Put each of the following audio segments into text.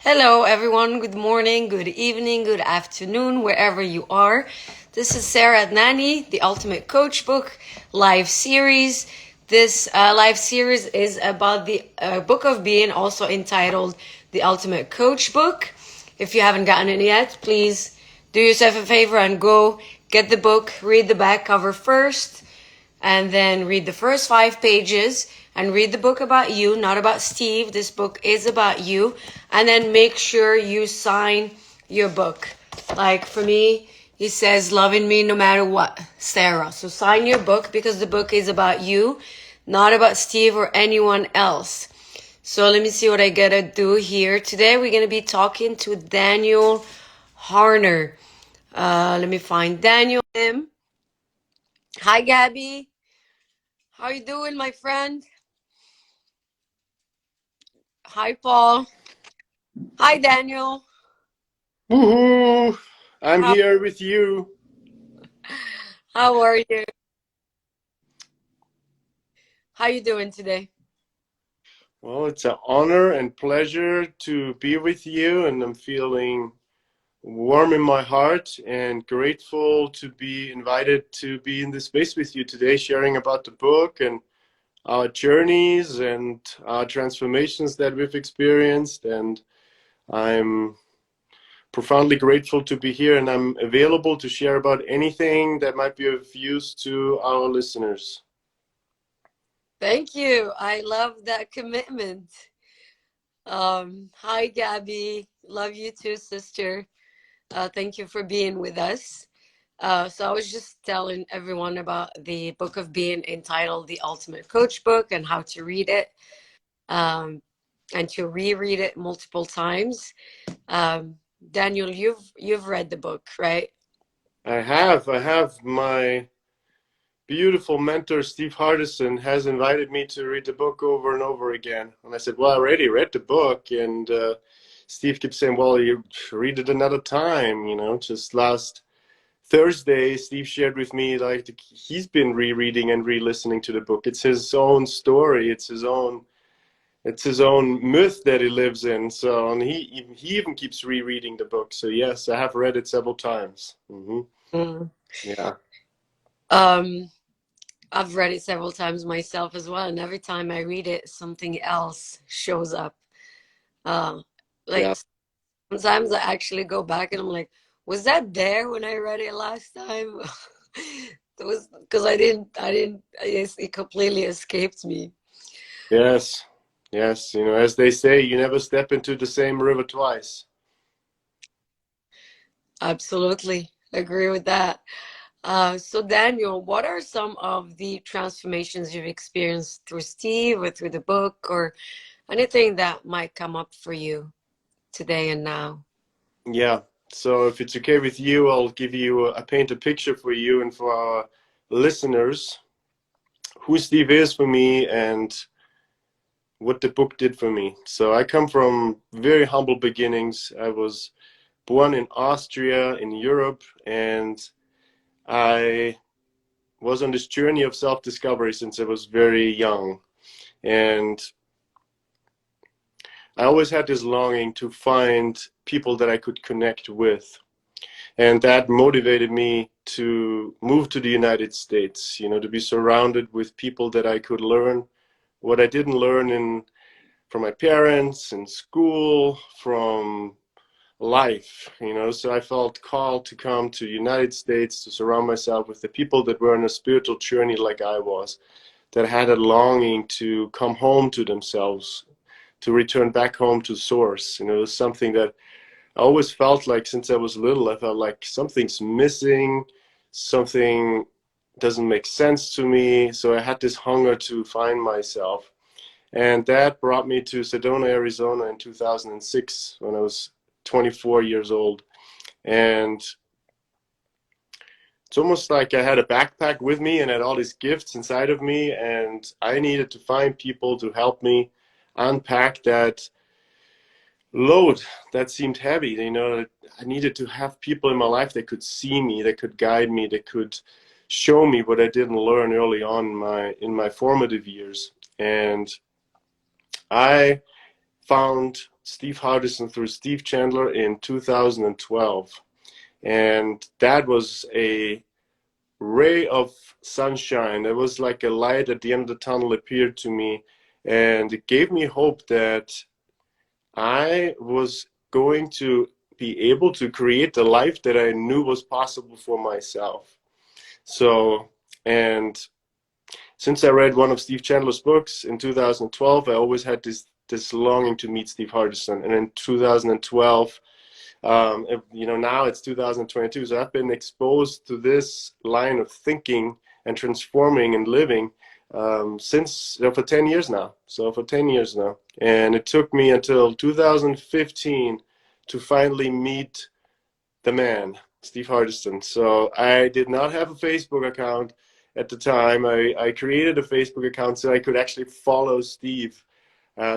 Hello, everyone. Good morning, good evening, good afternoon, wherever you are. This is Sarra Adnani, the Ultimate Coach Book live series. This live series is about the Book of Being, also entitled The Ultimate Coach Book. If you haven't gotten it yet, please do yourself a favor and go get the book, read the back cover first, and then read the first 5 pages and read the book about you, not about Steve. This book is about you. And then make sure you sign your book. Like for me, he says, loving me no matter what, Sarah. So sign your book because the book is about you, not about Steve or anyone else. So let me see what I gotta do here. Today we're gonna be talking to Daniel Harner. Let me find Daniel. Hi, Gabby. How you doing, my friend? Hi, Paul. Hi, Daniel. Woohoo! I'm How here with you. how are you? How you doing today? Well, it's an honor and pleasure to be with you, and I'm feeling warm in my heart and grateful to be invited to be in this space with you today, sharing about the book and our journeys and our transformations that we've experienced. And I'm profoundly grateful to be here, and I'm available to share about anything that might be of use to our listeners. Thank you. I love that commitment. Hi, Gabby. Love you too, sister. Thank you for being with us. So I was just telling everyone about the book of being entitled The Ultimate Coach Book and how to read it, um, and to reread it multiple times. Um, Daniel, you've read the book, right? I have my beautiful mentor, Steve Hardison, has invited me to read the book over and over again. And I said, well, I already read the book. And Steve keeps saying, well, you read it another time. Just last Thursday, Steve shared with me like he's been rereading and re-listening to the book. It's his own story. It's his own myth that he lives in. So, and he even keeps rereading the book. So yes, I have read it several times. Mm. Yeah. Um, I've read it several times myself as well, and every time I read it, something else shows up. Uh, like Yeah. sometimes I actually go back and I'm like, was that there when I read it last time? It was because it completely escaped me. Yes, yes. As they say, you never step into the same river twice. Absolutely agree with that. So Daniel, what are some of the transformations you've experienced through Steve or through the book or anything that might come up for you today and now? Yeah. So if it's okay with you, I'll give you I paint a picture for you and for our listeners who Steve is for me and what the book did for me. So I come from very humble beginnings. I was born in Austria in Europe, and I was on this journey of self-discovery since I was very young. And I always had this longing to find people that I could connect with. And that motivated me to move to the United States, to be surrounded with people that I could learn what I didn't learn from my parents, in school, from life. So I felt called to come to the United States to surround myself with the people that were on a spiritual journey like I was, that had a longing to come home to themselves, to return back home to source. It was something that I always felt like since I was little. I felt like something's missing, something doesn't make sense to me. So I had this hunger to find myself. And that brought me to Sedona, Arizona in 2006 when I was 24 years old. And it's almost like I had a backpack with me and had all these gifts inside of me. And I needed to find people to help me unpack that load that seemed heavy. I needed to have people in my life that could see me, that could guide me, that could show me what I didn't learn early on in my formative years. And I found Steve Hardison through Steve Chandler in 2012. And that was a ray of sunshine. It was like a light at the end of the tunnel appeared to me. And it gave me hope that I was going to be able to create the life that I knew was possible for myself. So, and since I read one of Steve Chandler's books in 2012, I always had this longing to meet Steve Hardison. And in 2012, now it's 2022, so I've been exposed to this line of thinking and transforming and living since for 10 years now. So for 10 years now, and it took me until 2015 to finally meet the man, Steve Hardison. So I did not have a Facebook account at the time. I created a Facebook account so I could actually follow Steve.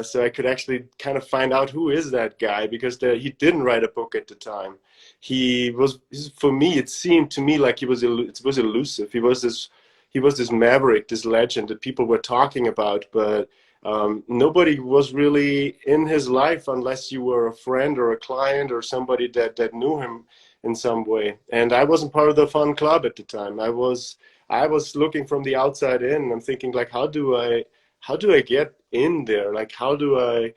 So I could actually kind of find out who is that guy, because he didn't write a book at the time. For me, it seemed to me like it was elusive. He was this maverick, this legend that people were talking about, but nobody was really in his life unless you were a friend or a client or somebody that knew him in some way. And I wasn't part of the fun club at the time. I was looking from the outside in. I'm thinking, like, how do I get in there? Like, how do I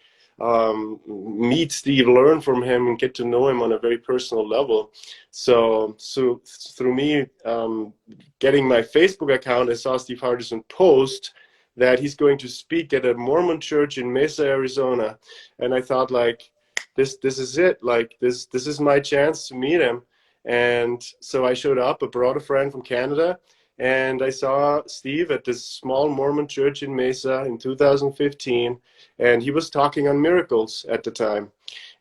meet Steve, learn from him, and get to know him on a very personal level? So through me getting my Facebook account, I saw Steve Hardison post that he's going to speak at a Mormon church in Mesa, Arizona, and I thought, like, this is it. Like, this is my chance to meet him. And so I showed up. I brought a friend from Canada. And I saw Steve at this small Mormon church in Mesa in 2015, and he was talking on miracles at the time.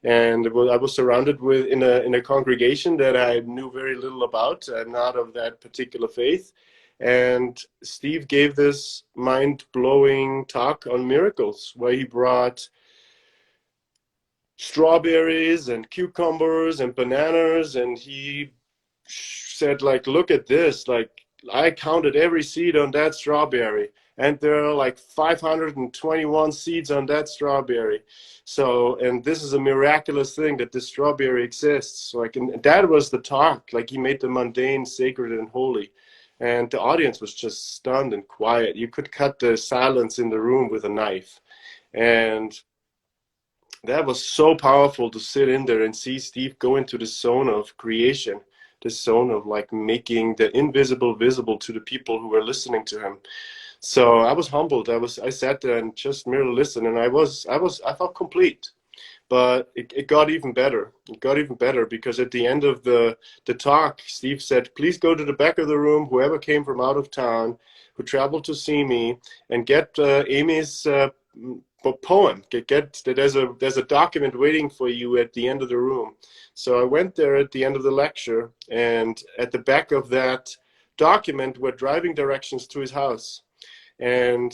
And I was surrounded in a congregation that I knew very little about, not of that particular faith. And Steve gave this mind-blowing talk on miracles, where he brought strawberries and cucumbers and bananas, and he said, like, look at this, like, I counted every seed on that strawberry, and there are like 521 seeds on that strawberry. So, and this is a miraculous thing that this strawberry exists. Like, and that was the talk. Like, he made the mundane sacred and holy, and the audience was just stunned and quiet. You could cut the silence in the room with a knife, and that was so powerful to sit in there and see Steve go into the zone of creation, this zone of, like, making the invisible visible to the people who were listening to him. So I was humbled. I sat there and just merely listened, and I felt complete. But it got even better. It got even better because at the end of the talk, Steve said, please go to the back of the room, whoever came from out of town, who traveled to see me, and get Amy's poem. There's a document waiting for you at the end of the room. So I went there at the end of the lecture, and at the back of that document were driving directions to his house. And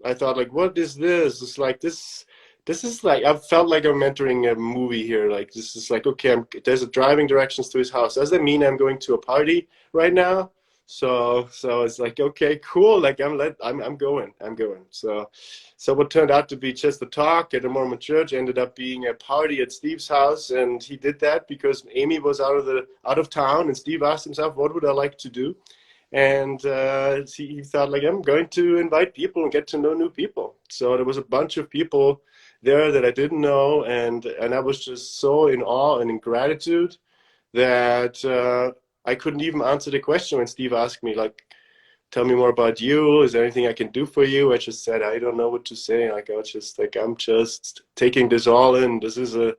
I thought, like, what is this? It's like this is like, I felt like I'm entering a movie here. Like, this is like, okay, there's a driving directions to his house. Does that mean I'm going to a party right now? So it's like, okay, cool. Like, I'm going. So what turned out to be just a talk at a Mormon church ended up being a party at Steve's house, and he did that because Amy was out of town, and Steve asked himself, what would I like to do? And he thought, like, I'm going to invite people and get to know new people. So there was a bunch of people there that I didn't know, and I was just so in awe and in gratitude that I couldn't even answer the question when Steve asked me, like, tell me more about you. Is there anything I can do for you? I just said, I don't know what to say. Like, I was just like, I'm just taking this all in. This is a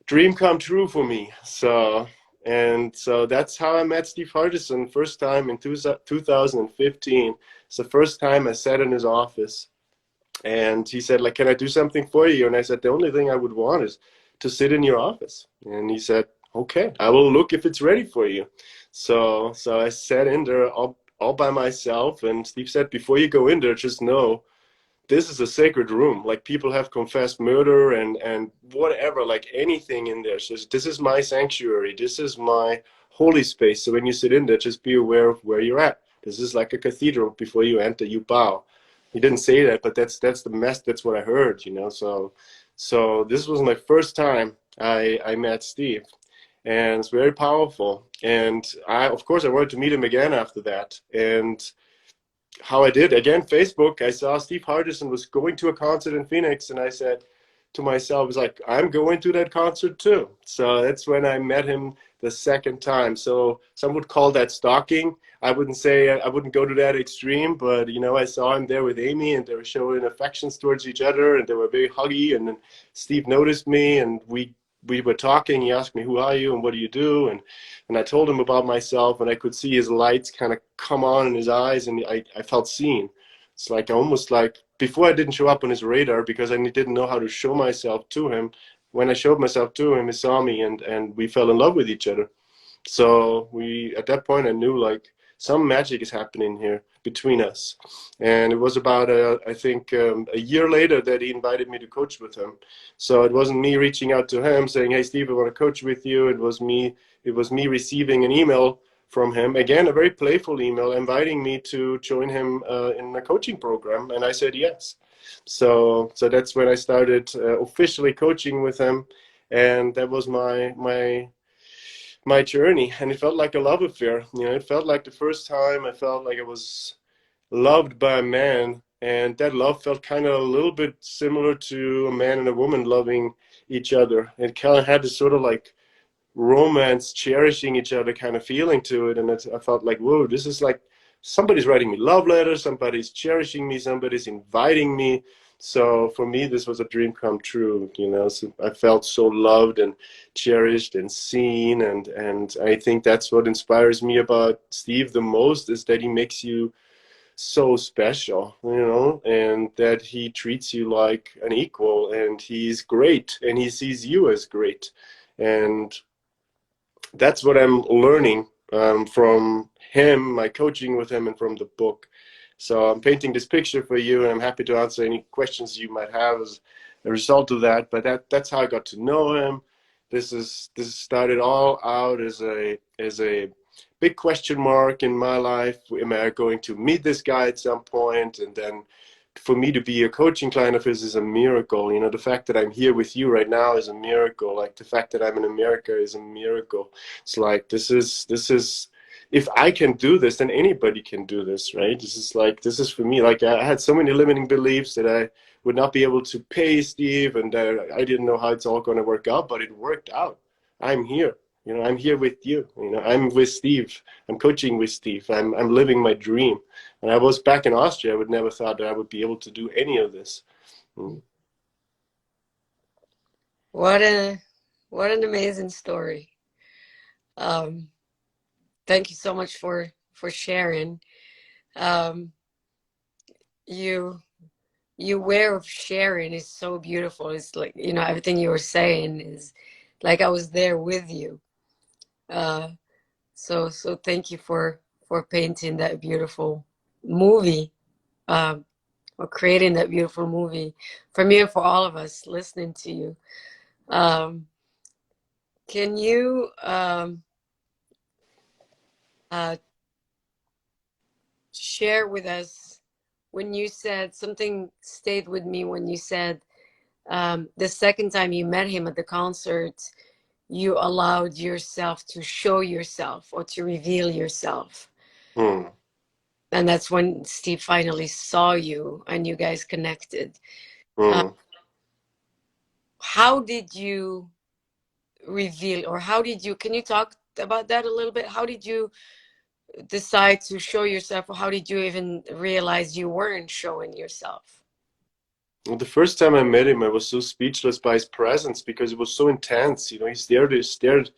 dream come true for me. So that's how I met Steve Hardison. First time in 2015. It's the first time I sat in his office. And he said, like, can I do something for you? And I said, the only thing I would want is to sit in your office. And he said, okay, I will look if it's ready for you. So I sat in there all by myself. And Steve said, before you go in there, just know this is a sacred room. Like, people have confessed murder and whatever, like anything in there. So this is my sanctuary. This is my holy space. So when you sit in there, just be aware of where you're at. This is like a cathedral. Before you enter, you bow. He didn't say that, but that's the mess. That's what I heard, you know. So So this was my first time I met Steve, and it's very powerful. And of course, I wanted to meet him again after that. And how I did again, Facebook. I saw Steve Hardison was going to a concert in Phoenix, and I said to myself, I was like, I'm going to that concert too. So that's when I met him the second time. So some would call that stalking. I wouldn't say I wouldn't go to that extreme, but I saw him there with Amy, and they were showing affections towards each other, and they were very huggy. And then Steve noticed me, and we were talking. He asked me, "Who are you, and what do you do?" And I told him about myself, and I could see his lights kind of come on in his eyes, and I felt seen. It's like almost like before I didn't show up on his radar because I didn't know how to show myself to him. When I showed myself to him, he saw me, and we fell in love with each other. So at that point I knew like some magic is happening here between us. And it was about I think a year later that he invited me to coach with him. So it wasn't me reaching out to him saying, "Hey Steve, I want to coach with you." It was me receiving an email from him, again a very playful email, inviting me to join him in a coaching program, and I said yes. So that's when I started officially coaching with him, and that was my journey. And it felt like a love affair. It felt like the first time I felt like I was loved by a man, and that love felt kind of a little bit similar to a man and a woman loving each other. It kind of had this sort of like romance, cherishing each other kind of feeling to it. And I felt like, whoa, this is like somebody's writing me love letters, somebody's cherishing me, somebody's inviting me. So for me, this was a dream come true. So I felt so loved and cherished and seen. And I think that's what inspires me about Steve the most, is that he makes you so special, and that he treats you like an equal, and he's great, and he sees you as great. And that's what I'm learning from him, my coaching with him, and from the book. So I'm painting this picture for you, and I'm happy to answer any questions you might have as a result of that. But that's how I got to know him. This started all out as a big question mark in my life. Am I going to meet this guy at some point? And then for me to be a coaching client of his is a miracle. The fact that I'm here with you right now is a miracle. Like the fact that I'm in America is a miracle. It's like this is if I can do this, then anybody can do this, right? This is for me. Like I had so many limiting beliefs that I would not be able to pay Steve, and I didn't know how it's all going to work out, but it worked out. I'm here. I'm here with you. I'm with Steve. I'm coaching with Steve. I'm living my dream. And I was back in Austria. I would never thought that I would be able to do any of this. Mm. What an amazing story. Um, Thank you so much for sharing. Um, you your way of sharing is so beautiful. It's like, everything you were saying is like I was there with you. Uh, so thank you for painting that beautiful movie, um, or creating that beautiful movie for me and for all of us listening to you. Um, can you uh, share with us when you said something stayed with me when you said the second time you met him at the concert, you allowed yourself to show yourself or to reveal yourself. Mm. And that's when Steve finally saw you and you guys connected. Uh, Mm. how did you reveal, or can you talk about that a little bit? How did you decide to show yourself, or how did you even realize you weren't showing yourself? Well, the first time I met him, I was so speechless by his presence because it was so intense. He stared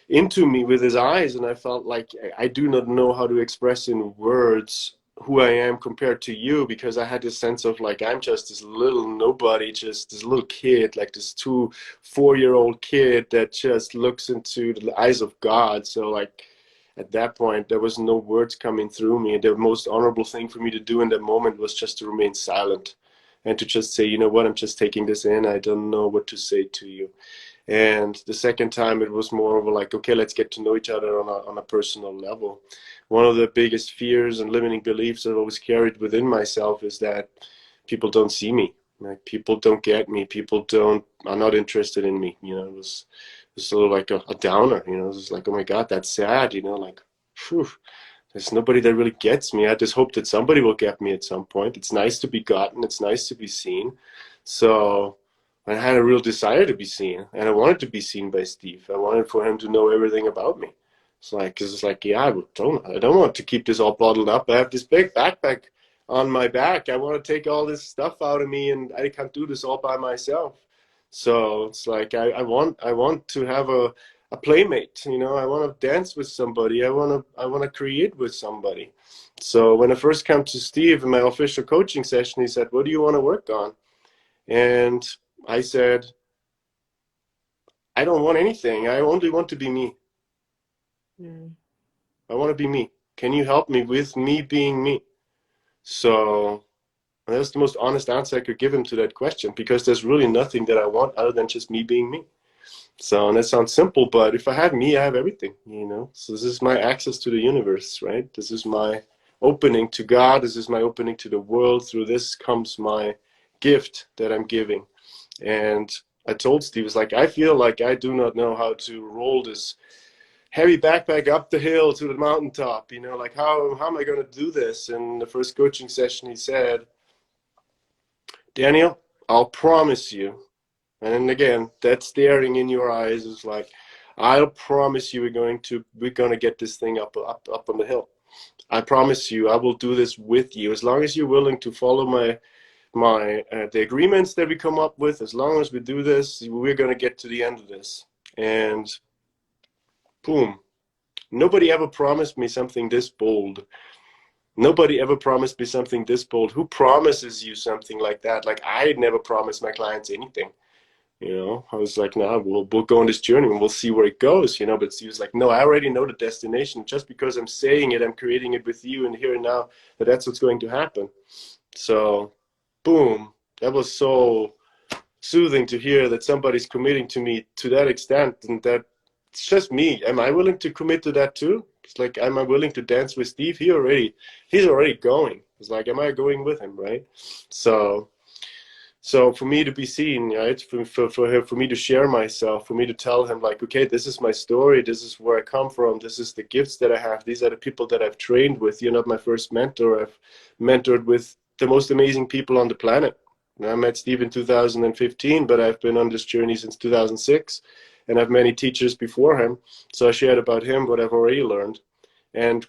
into me with his eyes, and I felt like I do not know how to express in words who I am compared to you, because I had this sense of like I'm just this little nobody, just this little kid, like this 4-year-old kid that just looks into the eyes of God. So like at that point there was no words coming through me, and the most honorable thing for me to do in that moment was just to remain silent and to just say, you know what, I'm just taking this in. I don't know what to say to you. And the second time it was more of a like, okay, let's get to know each other on a personal level. One of the biggest fears and limiting beliefs I've always carried within myself is that people don't see me. Like people don't get me. People don't are not interested in me. It was sort of like a downer. It was like, oh my God, that's sad. Like, phew, there's nobody that really gets me. I just hope that somebody will get me at some point. It's nice to be gotten. It's nice to be seen. So I had a real desire to be seen, and I wanted to be seen by Steve. I wanted for him to know everything about me. Cause it's like, yeah, I don't want to keep this all bottled up. I have this big backpack on my back. I want to take all this stuff out of me, and I can't do this all by myself. So it's like I want to have a playmate. I want to dance with somebody. I want to create with somebody. So when I first came to Steve in my official coaching session, he said, "What do you want to work on?" And I said, "I don't want anything. I only want to be me. Mm. I want to be me. Can you help me with me being me?" So that's the most honest answer I could give him to that question, because there's really nothing that I want other than just me being me. So, and that sounds simple, but if I have me, I have everything. So this is my access to the universe, right? This is my opening to God. This is my opening to the world. Through this comes my gift that I'm giving. And I told Steve, it's like, I feel like I do not know how to roll this heavy backpack up the hill to the mountaintop. Like how am I going to do this? And the first coaching session, he said, "Daniel, I'll promise you." And again, that staring in your eyes is like, "I'll promise you we're going to get this thing up on the hill. I promise you I will do this with you, as long as you're willing to follow the agreements that we come up with. As long as we do this, we're going to get to the end of this." And boom, nobody ever promised me something this bold. Nobody ever promised me something this bold. Who promises you something like that? Like, I never promised my clients anything. I was like, "No, we'll go on this journey and we'll see where it goes." But he was like, "No, I already know the destination. Just because I'm saying it, I'm creating it with you and here and now, that's what's going to happen." So, boom, that was so soothing to hear that somebody's committing to me to that extent, and that it's just me. Am I willing to commit to that too? It's like, am I willing to dance with Steve? He's already going. It's like, am I going with him, right? So for me to be seen, right, for me to share myself, for me to tell him, like, okay, this is my story, this is where I come from, this is the gifts that I have, these are the people that I've trained with. You're not my first mentor. I've mentored with the most amazing people on the planet. I met Steve in 2015, but I've been on this journey since 2006, and I have many teachers before him. So I shared about him what I've already learned. And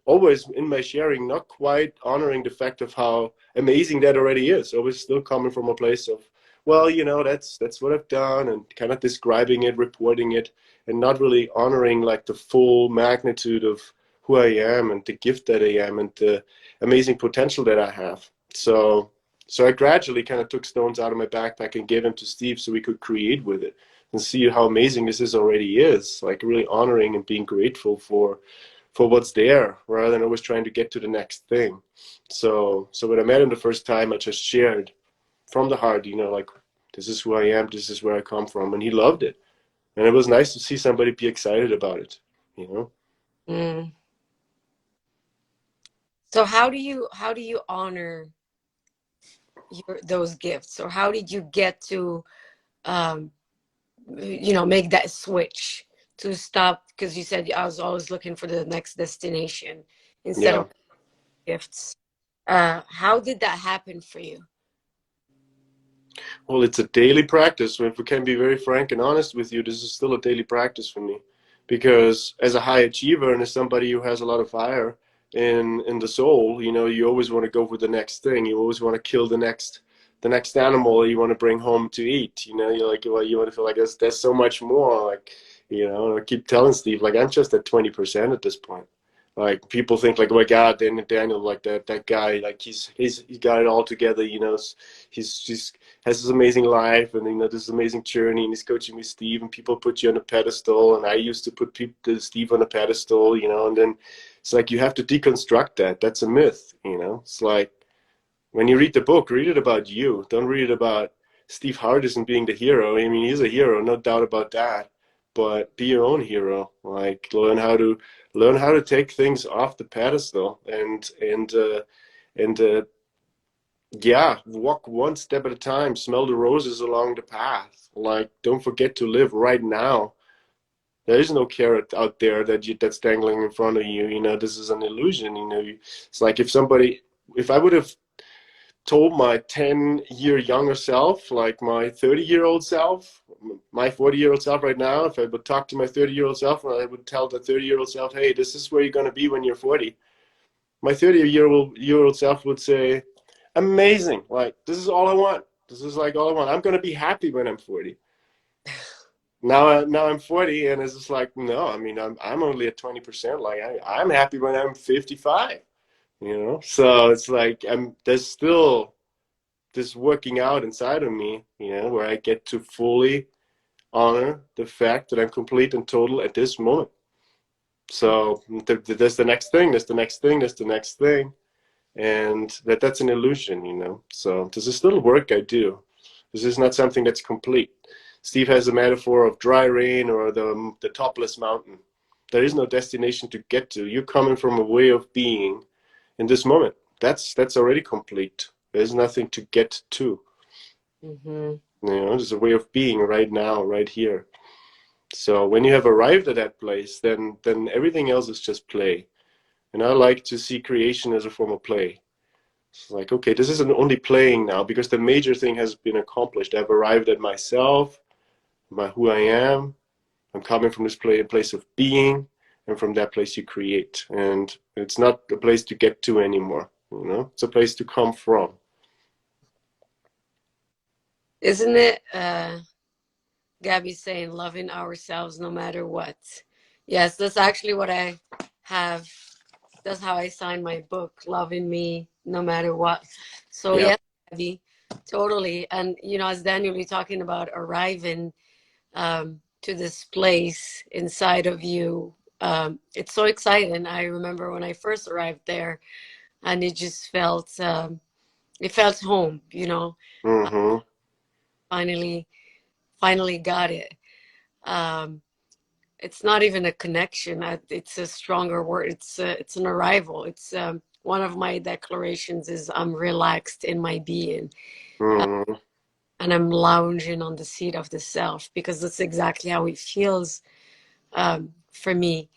always in my sharing, not quite honoring the fact of how amazing that already is. Always still coming from a place of, well, that's what I've done, and kind of describing it, reporting it, and not really honoring like the full magnitude of who I am and the gift that I am and the amazing potential that I have. So I gradually kind of took stones out of my backpack and gave them to Steve so we could create with it and see how amazing this already is. Like, really honoring and being grateful for what's there, rather than always trying to get to the next thing. So when I met him the first time, I just shared from the heart, like, this is who I am, this is where I come from, and he loved it. And it was nice to see somebody be excited about it. Mm. So how do you honor those gifts, or how did you get to um, make that switch to stop? Because you said I was always looking for the next destination instead Yeah. of gifts. How did that happen for you? Well, it's a daily practice. If we can be very frank and honest with you, this is still a daily practice for me. Because as a high achiever and as somebody who has a lot of fire in the soul, you always want to go for the next thing. You always want to kill the next animal you want to bring home to eat. You're like, well, you want to feel like there's so much more. Like, I keep telling Steve, like, I'm just at 20% at this point. Like, people think like, oh my God, Daniel, like that guy, like he's got it all together. He's has this amazing life, and this amazing journey, and he's coaching with Steve, and people put you on a pedestal, and I used to put Steve on a pedestal, and then it's like, you have to deconstruct that. That's a myth. It's like, when you read the book, read it about you. Don't read it about Steve Hardison being the hero. I mean, he's a hero, no doubt about that. But be your own hero. Like, learn how to take things off the pedestal and yeah, walk one step at a time, smell the roses along the path. Like, don't forget to live right now. There is no carrot out there that's dangling in front of you. You know, this is an illusion. You know, it's like if I would have told my 10-year younger self, like my 30-year-old self, my 40-year-old self right now, if I would talk to my 30-year-old self, I would tell the 30-year-old self, hey, this is where you're going to be when you're 40. My 30-year-old self would say, amazing. Like, this is all I want. This is like all I want. I'm going to be happy when I'm 40. Now I'm 40, and it's just like, no, I mean, I'm only at 20%. Like, I'm happy when I'm 55, you know? So it's like, there's still this working out inside of me, you know, where I get to fully honor the fact that I'm complete and total at this moment. So there's the next thing, there's the next thing, there's the next thing. And that's an illusion, you know. So this is still work I do. This is not something that's complete. Steve has a metaphor of dry rain or the topless mountain. There is no destination to get to. You're coming from a way of being in this moment. That's already complete. There's nothing to get to. Mm-hmm. You know, there's a way of being right now, right here. So when you have arrived at that place, then everything else is just play. And I like to see creation as a form of play. It's like, okay, this isn't only playing now because the major thing has been accomplished. I've arrived at myself, my who I am. I'm coming from this place of being, and from that place you create. And it's not a place to get to anymore. You know, it's a place to come from. Isn't it, Gabby saying loving ourselves no matter what? Yes, that's actually what I have. That's how I signed my book, Loving Me No Matter What. So, Yeah. yes, Gabby, totally. And, you know, as Daniel, you're talking about arriving to this place inside of you. It's so exciting. I remember when I first arrived there, and it felt home. You know, Mm-hmm. finally, finally got it. Um, it's not even a connection. It's a stronger word. It's an arrival. It's one of my declarations is I'm relaxed in my being, uh, Mm-hmm. and I'm lounging on the seat of the self because that's exactly how it feels for me.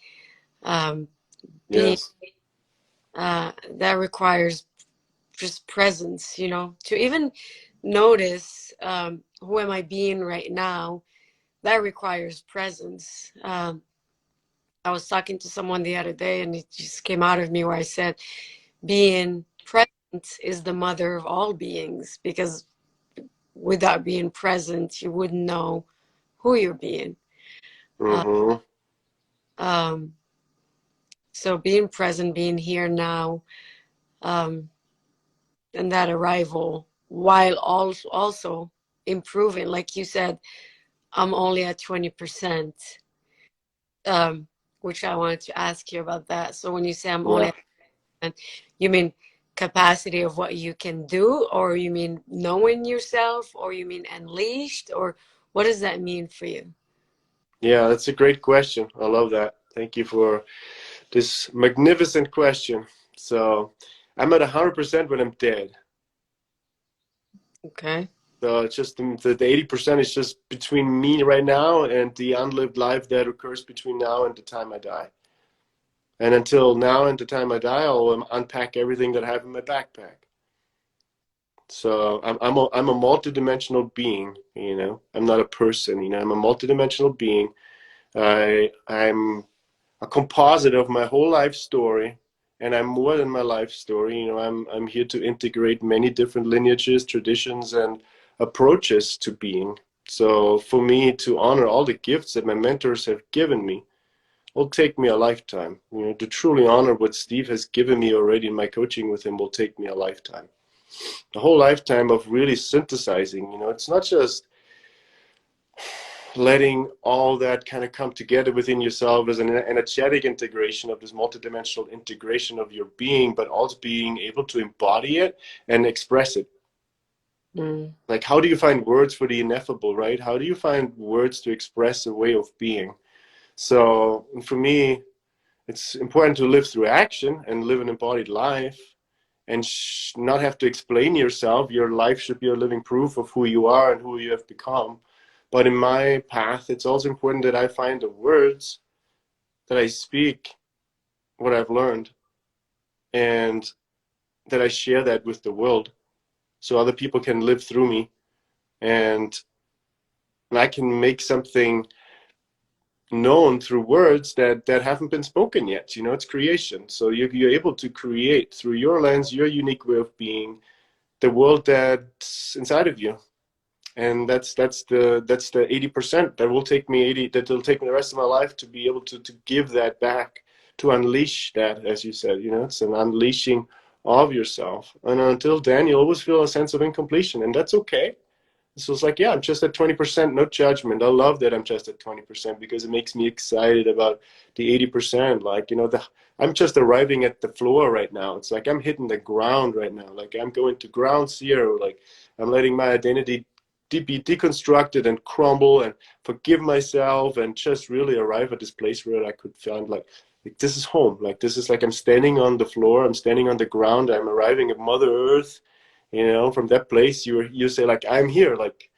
Um, being Yes. that requires just presence, you know, to even notice who am I being right now. That requires presence. I was talking to someone the other day, and it just came out of me where I said, being present is the mother of all beings, because without being present, you wouldn't know who you're being. Uh, Mm-hmm. um, so being present, being here now, um, and that arrival, while also improving, like you said, I'm only at 20%, um, which I wanted to ask you about that. So when you say I'm only Yeah. at 20%, you mean capacity of what you can do, or you mean knowing yourself, or you mean unleashed, or what does that mean for you? Yeah, that's a great question. I love that. Thank you for this magnificent question. So I'm at 100% when I'm dead. Okay. So it's just the 80% is just between me right now and the unlived life that occurs between now and the time I die. And until now and the time I die, I'll unpack everything that I have in my backpack. So I'm a multidimensional being, you know. I'm not a person, you know. I'm a multidimensional being. I'm a composite of my whole life story, and I'm more than my life story. You know, I'm here to integrate many different lineages, traditions, and approaches to being. So for me to honor all the gifts that my mentors have given me will take me a lifetime. You know, to truly honor what Steve has given me already in my coaching with him will take me a lifetime. A whole lifetime of really synthesizing. You know, it's not just letting all that kind of come together within yourself as an energetic integration of this multidimensional integration of your being, but also being able to embody it and express it. Mm. Like, how do you find words for the ineffable, right? How do you find words to express a way of being? So, for me, it's important to live through action and live an embodied life. and not have to explain yourself. Your life should be a living proof of who you are and who you have become. But in my path, it's also important that I find the words that I speak, what I've learned, and that I share that with the world so other people can live through me, and I can make something known through words that haven't been spoken yet. You know, it's creation. So you're able to create through your lens, your unique way of being, the world that's inside of you. And that's the 80% that will take me 80, that will take me the rest of my life to be able to give that back, to unleash that, as you said. You know, it's an unleashing of yourself. And until then, you always feel a sense of incompletion, and that's okay. So it's like, yeah, I'm just at 20%, no judgment. I love that I'm just at 20% because it makes me excited about the 80%. Like, you know, I'm just arriving at the floor right now. It's like I'm hitting the ground right now. Like I'm going to ground zero. Like I'm letting my identity be deconstructed and crumble and forgive myself and just really arrive at this place where I could find like this is home. Like this is like I'm standing on the floor. I'm standing on the ground. I'm arriving at Mother Earth. You know, from that place you say like, I'm here, like,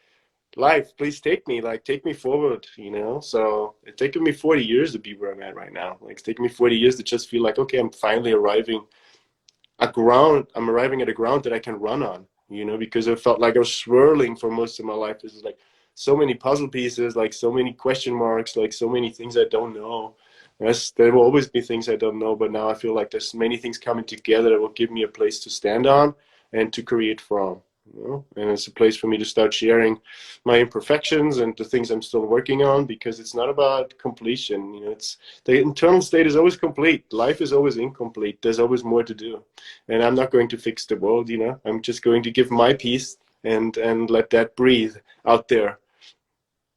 life, please take me, like, take me forward. You know, so it's taken me 40 years to be where I'm at right now. Like it's taken me 40 years to just feel like, okay, I'm finally arriving I'm arriving at a ground that I can run on, you know, because I felt like I was swirling for most of my life. This is like so many puzzle pieces, like so many question marks, like so many things I don't know. Yes, there will always be things I don't know, but now I feel like there's many things coming together that will give me a place to stand on and to create from. You know? And it's a place for me to start sharing my imperfections and the things I'm still working on, because it's not about completion. You know, it's the internal state is always complete. Life is always incomplete. There's always more to do, and I'm not going to fix the world. You know, I'm just going to give my piece and let that breathe out there.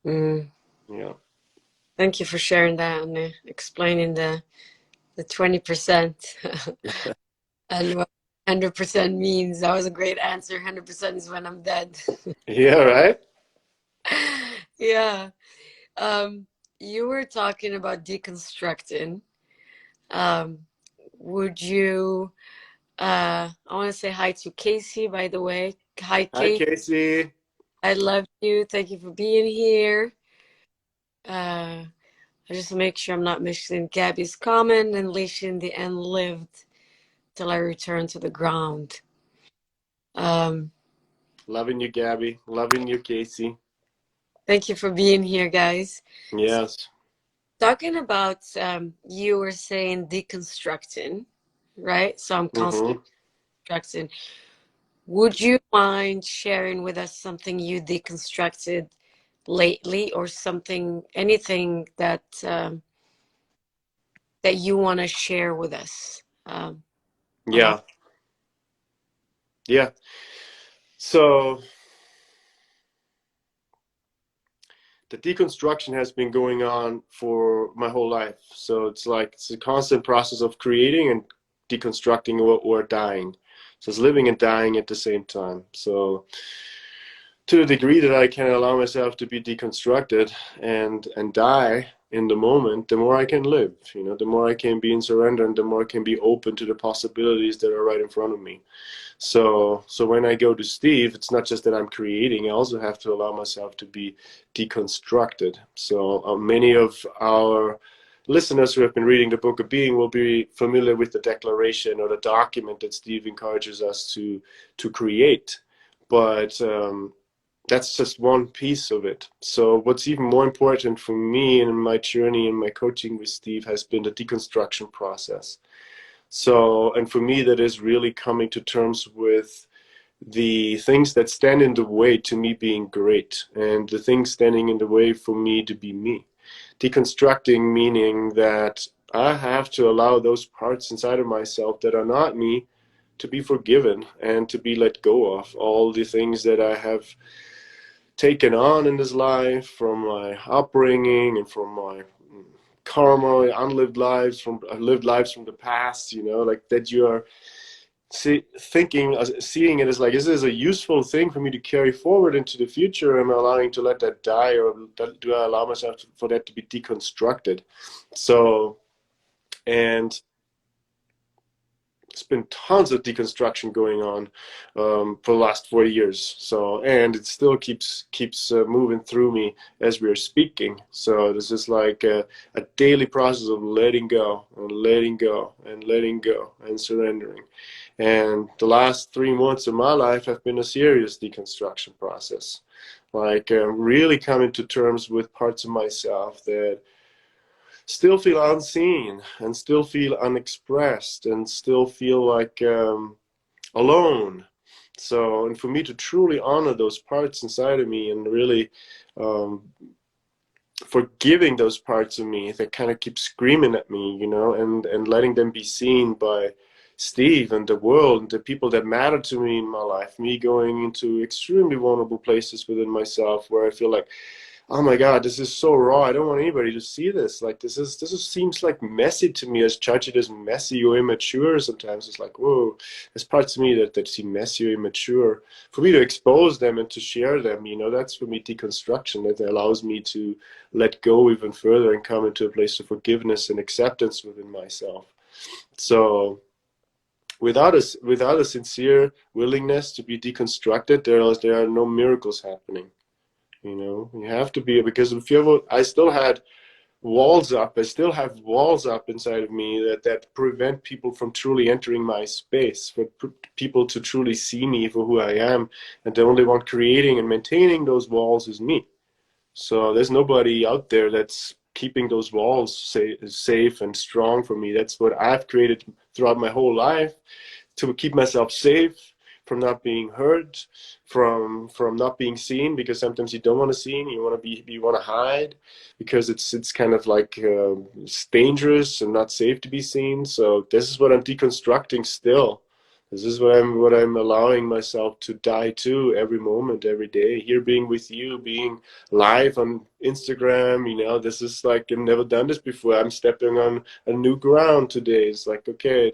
Mm. Yeah. Thank you for sharing that and explaining the 20% and what 100% means. That was a great answer. 100% is when I'm dead. Yeah. Right. Yeah. Um, you were talking about deconstructing. Um, would you I want to say hi to Casey, by the way. Hi, Hi, Casey. Casey. I love you. Thank you for being here. I just make sure I'm not missing Gabby's comment. Unleashing the end lived till I return to the ground. Um, Loving you, Gabby. Loving you, Casey. thank you for being here, guys. Yes. Talking about you were saying deconstructing, right? So I'm constantly Mm-hmm. deconstructing. Would you mind sharing with us something you deconstructed lately, or something, anything that you want to share with us about? Yeah. Yeah. So the deconstruction has been going on for my whole life. So it's like it's a constant process of creating and deconstructing or dying. So it's living and dying at the same time. So to the degree that I can allow myself to be deconstructed and die in the moment, the more I can live. You know, the more I can be in surrender, and the more I can be open to the possibilities that are right in front of me. So when I go to Steve, it's not just that I'm creating. I also have to allow myself to be deconstructed. So many of our listeners who have been reading the Book of Being will be familiar with the declaration or the document that Steve encourages us to create. But that's just one piece of it. So what's even more important for me in my journey in my coaching with Steve has been the deconstruction process. So, and for me, that is really coming to terms with the things that stand in the way to me being great, and the things standing in the way for me to be me. Deconstructing meaning that I have to allow those parts inside of myself that are not me to be forgiven and to be let go of. All the things that I have taken on in this life from my upbringing and from my karma, unlived lives, from lived lives from the past, you know, like that you are seeing it as like, is this a useful thing for me to carry forward into the future? Am I allowing to let that die, or do I allow myself for that to be deconstructed? So, and There's been tons of deconstruction going on for the last 40 years. So, and it still keeps moving through me as we are speaking. So this is like a daily process of letting go and letting go and letting go and surrendering. And the last 3 months of my life have been a serious deconstruction process. Like really coming to terms with parts of myself that still feel unseen and still feel unexpressed and still feel like alone. So, and for me to truly honor those parts inside of me and really um, forgiving those parts of me that kind of keep screaming at me, you know, and letting them be seen by Steve and the world and the people that matter to me in my life, me going into extremely vulnerable places within myself where I feel like, oh my God, this is so raw. I don't want anybody to see this. Like this is seems like messy to me. As judge it as messy or immature sometimes. It's like, whoa, there's parts of me that seem messy or immature. For me to expose them and to share them, you know, that's for me deconstruction. That allows me to let go even further and come into a place of forgiveness and acceptance within myself. So without a sincere willingness to be deconstructed, there are no miracles happening. You know, you have to be, because if you ever, I still had walls up. I still have walls up inside of me that prevent people from truly entering my space, for people to truly see me for who I am. And the only one creating and maintaining those walls is me. So there's nobody out there that's keeping those walls safe and strong for me. That's what I've created throughout my whole life, to keep myself safe from not being heard, from not being seen, because sometimes you don't want to see, you want to hide, because it's kind of like it's dangerous and not safe to be seen. So this is what I'm deconstructing still. This is what I'm allowing myself to die to every moment, every day. Here, being with you, being live on Instagram, you know, this is like I've never done this before. I'm stepping on a new ground today. It's like, okay,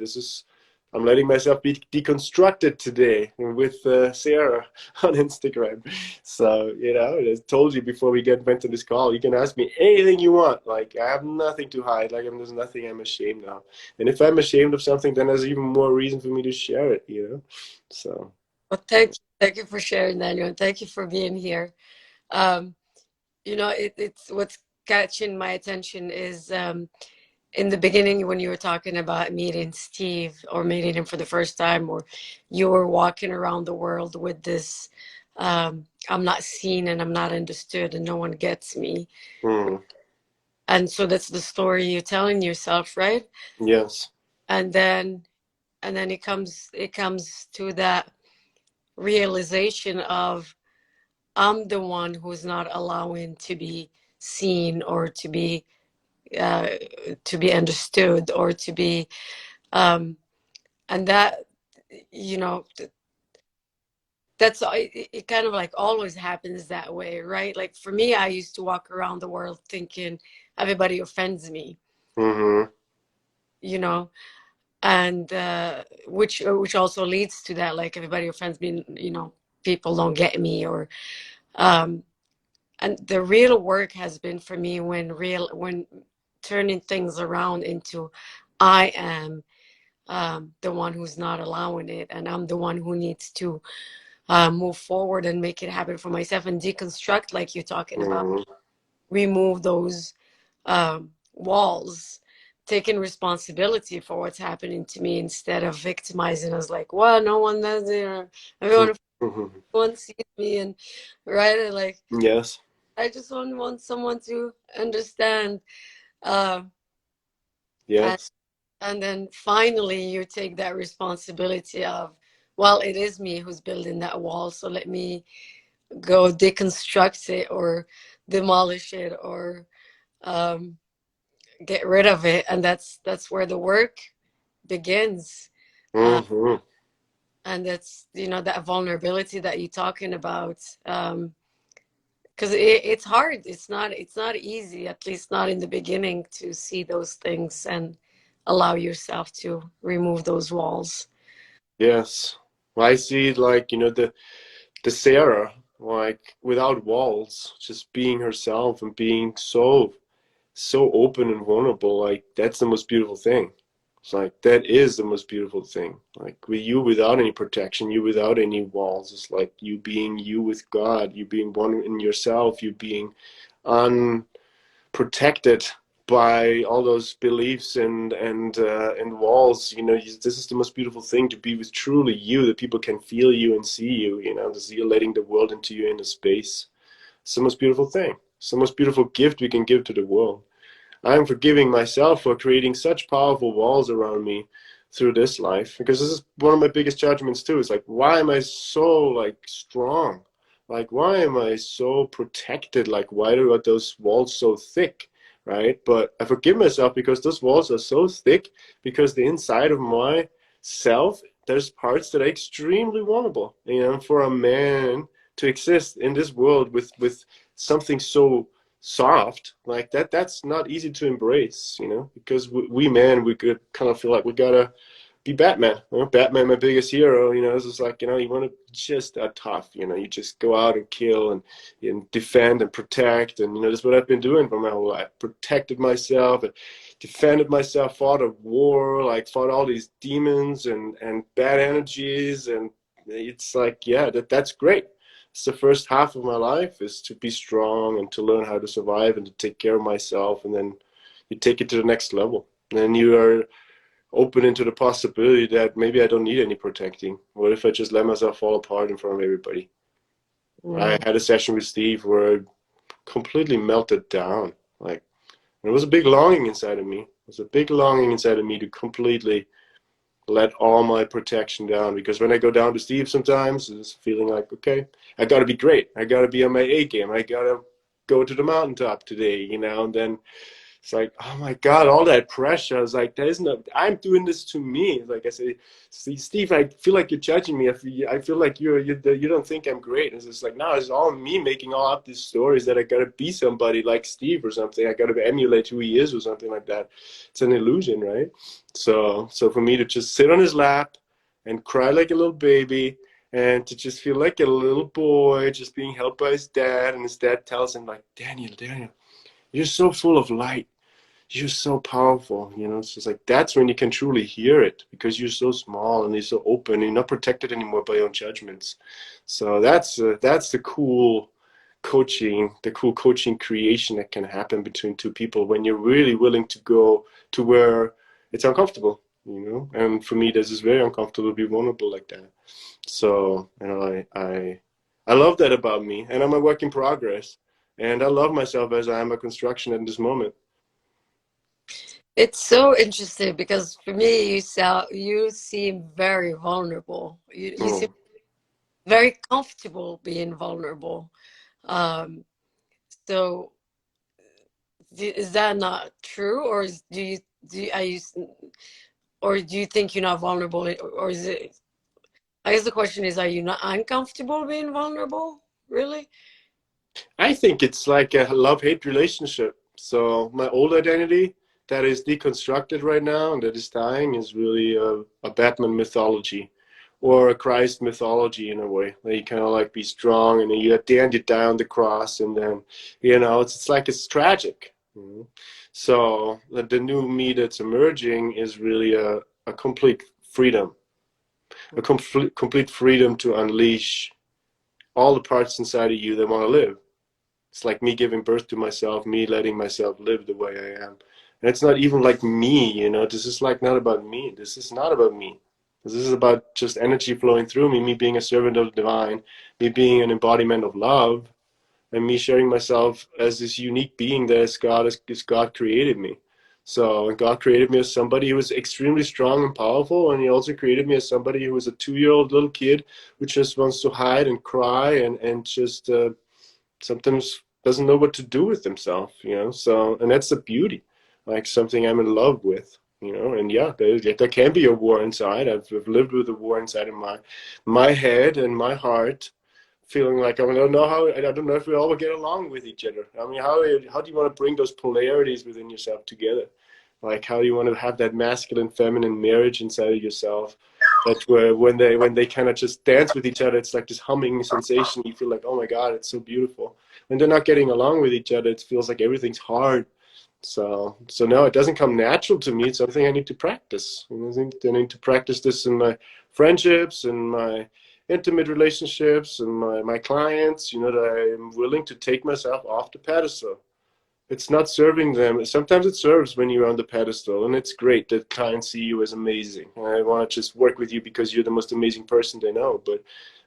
I'm letting myself be deconstructed today with Sarra on Instagram. So, you know, I told you before we went to this call, you can ask me anything you want. Like, I have nothing to hide. Like, there's nothing I'm ashamed of. And if I'm ashamed of something, then there's even more reason for me to share it, you know? So, Well, thank you for sharing, Daniel, and thank you for being here. Um, you know, it's what's catching my attention is in the beginning when you were talking about meeting Steve or meeting him for the first time, or you were walking around the world with this, I'm not seen and I'm not understood and no one gets me. mm, And so that's the story you're telling yourself, right? yes. And then it comes to that realization of I'm the one who's not allowing to be seen or uh, to be understood or to be and that you know that's it kind of like always happens that way, right? Like for me, I used to walk around the world thinking everybody offends me, Mm-hmm. you know, and which also leads to that, like everybody offends me, you know, people don't get me, or um and the real work has been for me when turning things around into I am the one who's not allowing it, and I'm the one who needs to move forward and make it happen for myself and deconstruct, like you're talking about, Mm-hmm. remove those walls, taking responsibility for what's happening to me instead of victimizing us, like, well, no one does it, or Mm-hmm. everyone sees me, and right, and like Yes. I just want someone to understand. Uh, and, Yes. and then finally, you take that responsibility of, well, it is me who's building that wall. So let me go deconstruct it or demolish it or um, get rid of it. And that's where the work begins. Uh, Mm-hmm. and that's, you know, that vulnerability that you're talking about. Because it's hard. It's not easy, at least not in the beginning, to see those things and allow yourself to remove those walls. Yes. I see it like, you know, the Sarah, like without walls, just being herself and being so open and vulnerable. Like that's the most beautiful thing. It's like that is the most beautiful thing. Like with you without any protection, you without any walls. It's like you being you with God, you being one in yourself, you being unprotected by all those beliefs and walls. You know, this is the most beautiful thing, to be with truly you, that people can feel you and see you. You know, this, you're letting the world into your inner space. It's the most beautiful thing. It's the most beautiful gift we can give to the world. I'm forgiving myself for creating such powerful walls around me through this life, because this is one of my biggest judgments too. It's like, why am I so like strong? Like, why am I so protected? Like, why are those walls so thick? Right? But I forgive myself because those walls are so thick, because the inside of my self, there's parts that are extremely vulnerable. You know, for a man to exist in this world with something so soft like that, that's not easy to embrace, you know, because we men, we could kind of feel like we gotta be Batman. You know, Batman, my biggest hero, you know, it's just like, you know, you want to just tough, you know, you just go out and kill and defend and protect. And, you know, that's what I've been doing for my whole life. Protected myself and defended myself, fought a war, like fought all these demons and bad energies. And it's like, yeah, that's great. It's the first half of my life is to be strong and to learn how to survive and to take care of myself. And then you take it to the next level. And then you are open into the possibility that maybe I don't need any protecting. What if I just let myself fall apart in front of everybody? I had a session with Steve where I completely melted down. Like, there was a big longing inside of me. There was a big longing inside of me to completely let all my protection down. Because when I go down to Steve sometimes, it's feeling like, okay, I got to be great. I got to be on my A game. I got to go to the mountaintop today, you know, and then it's like, oh my God, all that pressure. I was like, there's no, I'm doing this to me. Like I say, see, Steve, I feel like you're judging me. I feel like you don't think I'm great. And it's just like, no, it's all me making all up these stories that I got to be somebody like Steve or something. I got to emulate who he is or something like that. It's an illusion, right? So for me to just sit on his lap and cry like a little baby, and to just feel like a little boy just being held by his dad, and his dad tells him like, Daniel, you're so full of light. You're so powerful, you know. It's just like, that's when you can truly hear it, because you're so small and you're so open and you're not protected anymore by your own judgments. So that's the cool coaching creation that can happen between two people when you're really willing to go to where it's uncomfortable, you know. And for me, this is very uncomfortable to be vulnerable like that. So, you know, I love that about me, and I'm a work in progress. And I love myself as I am a construction at this moment. It's so interesting because for me, you seem very vulnerable. You seem Oh, very comfortable being vulnerable. Um, so is that not true, or do you, are you, or do you think you're not vulnerable, or is it? I guess the question is, are you not uncomfortable being vulnerable? Really? I think it's like a love-hate relationship. So my old identity that is deconstructed right now and that is dying is really a Batman mythology or a Christ mythology in a way. Where you kind of like be strong, and then you at the end you die on the cross, and then, you know, it's like it's tragic. You know? So the new me that's emerging is really a complete freedom, a complete freedom to unleash all the parts inside of you that want to live. It's like me giving birth to myself, me letting myself live the way I am. And it's not even like me, you know, this is like not about me. This is not about me. This is about just energy flowing through me, me being a servant of the divine, me being an embodiment of love, and me sharing myself as this unique being that as God created me. So God created me as somebody who was extremely strong and powerful, and he also created me as somebody who was a 2-year-old little kid who just wants to hide and cry and just sometimes doesn't know what to do with himself, you know. So, and that's the beauty, like something I'm in love with, you know. And yeah, there can be a war inside. I've lived with a war inside of my head and my heart, feeling like I don't know if we all will get along with each other. I mean, how do you want to bring those polarities within yourself together? Like, how do you want to have that masculine feminine marriage inside of yourself? That's where when they kind of just dance with each other, it's like this humming sensation. You feel like, oh my God, it's so beautiful. When they're not getting along with each other, it feels like everything's hard. So no, it doesn't come natural to me. It's something I need to practice. And I think I need to practice this in my friendships and my intimate relationships and my clients, that I'm willing to take myself off the pedestal. It's not serving them. Sometimes it serves when you're on the pedestal, and it's great that clients see you as amazing. And I want to just work with you because you're the most amazing person they know. But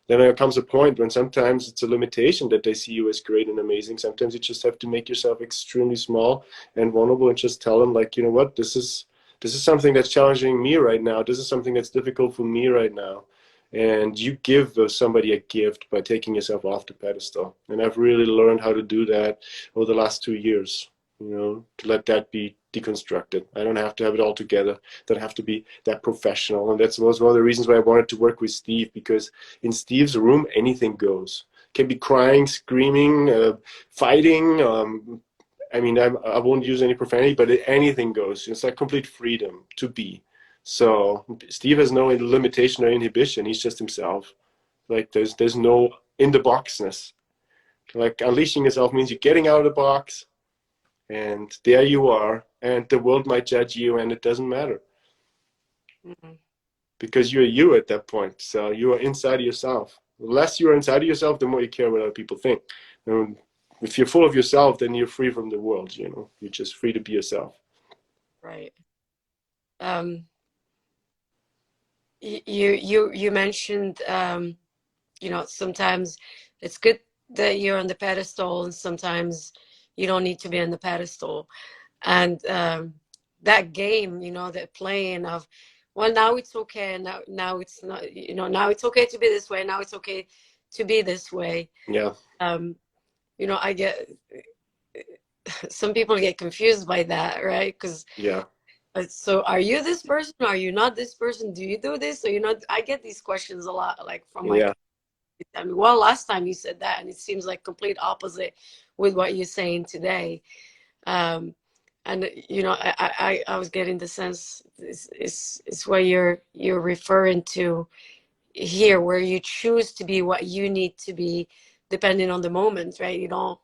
then there comes a point when sometimes it's a limitation that they see you as great and amazing. Sometimes you just have to make yourself extremely small and vulnerable and just tell them, like, you know what, this is something that's challenging me right now. This is something that's difficult for me right now. And you give somebody a gift by taking yourself off the pedestal. And I've really learned how to do that over the last 2 years, to let that be deconstructed. I don't have to have it all together. Don't have to be that professional. And that was one of the reasons why I wanted to work with Steve, because in Steve's room, anything goes. Can be crying, screaming, fighting. I mean, I won't use any profanity, but anything goes. It's like complete freedom to be. So Steve has no limitation or inhibition. He's just himself. Like there's no in the boxness. Like unleashing yourself means you're getting out of the box, and there you are, and the world might judge you, and it doesn't matter Mhm. because you're you at that point. So you are inside of yourself. The less you are inside of yourself, the more you care what other people think. And if you're full of yourself, then you're free from the world. You're just free to be yourself. Right. Um, you mentioned, sometimes it's good that you're on the pedestal, and sometimes you don't need to be on the pedestal. And that game, that playing of, well, now it's okay, and now it's not, now it's okay to be this way, now it's okay to be this way. Yeah, Um, I get some people get confused by that, right? Because yeah, so are you this person? Are you not this person? Do you do this? Or you not? I get these questions a lot, like from my. yeah. I mean, well, last time you said that, and it seems like complete opposite with what you're saying today. Um, and I was getting the sense is what you're referring to here, where you choose to be what you need to be, depending on the moment, right?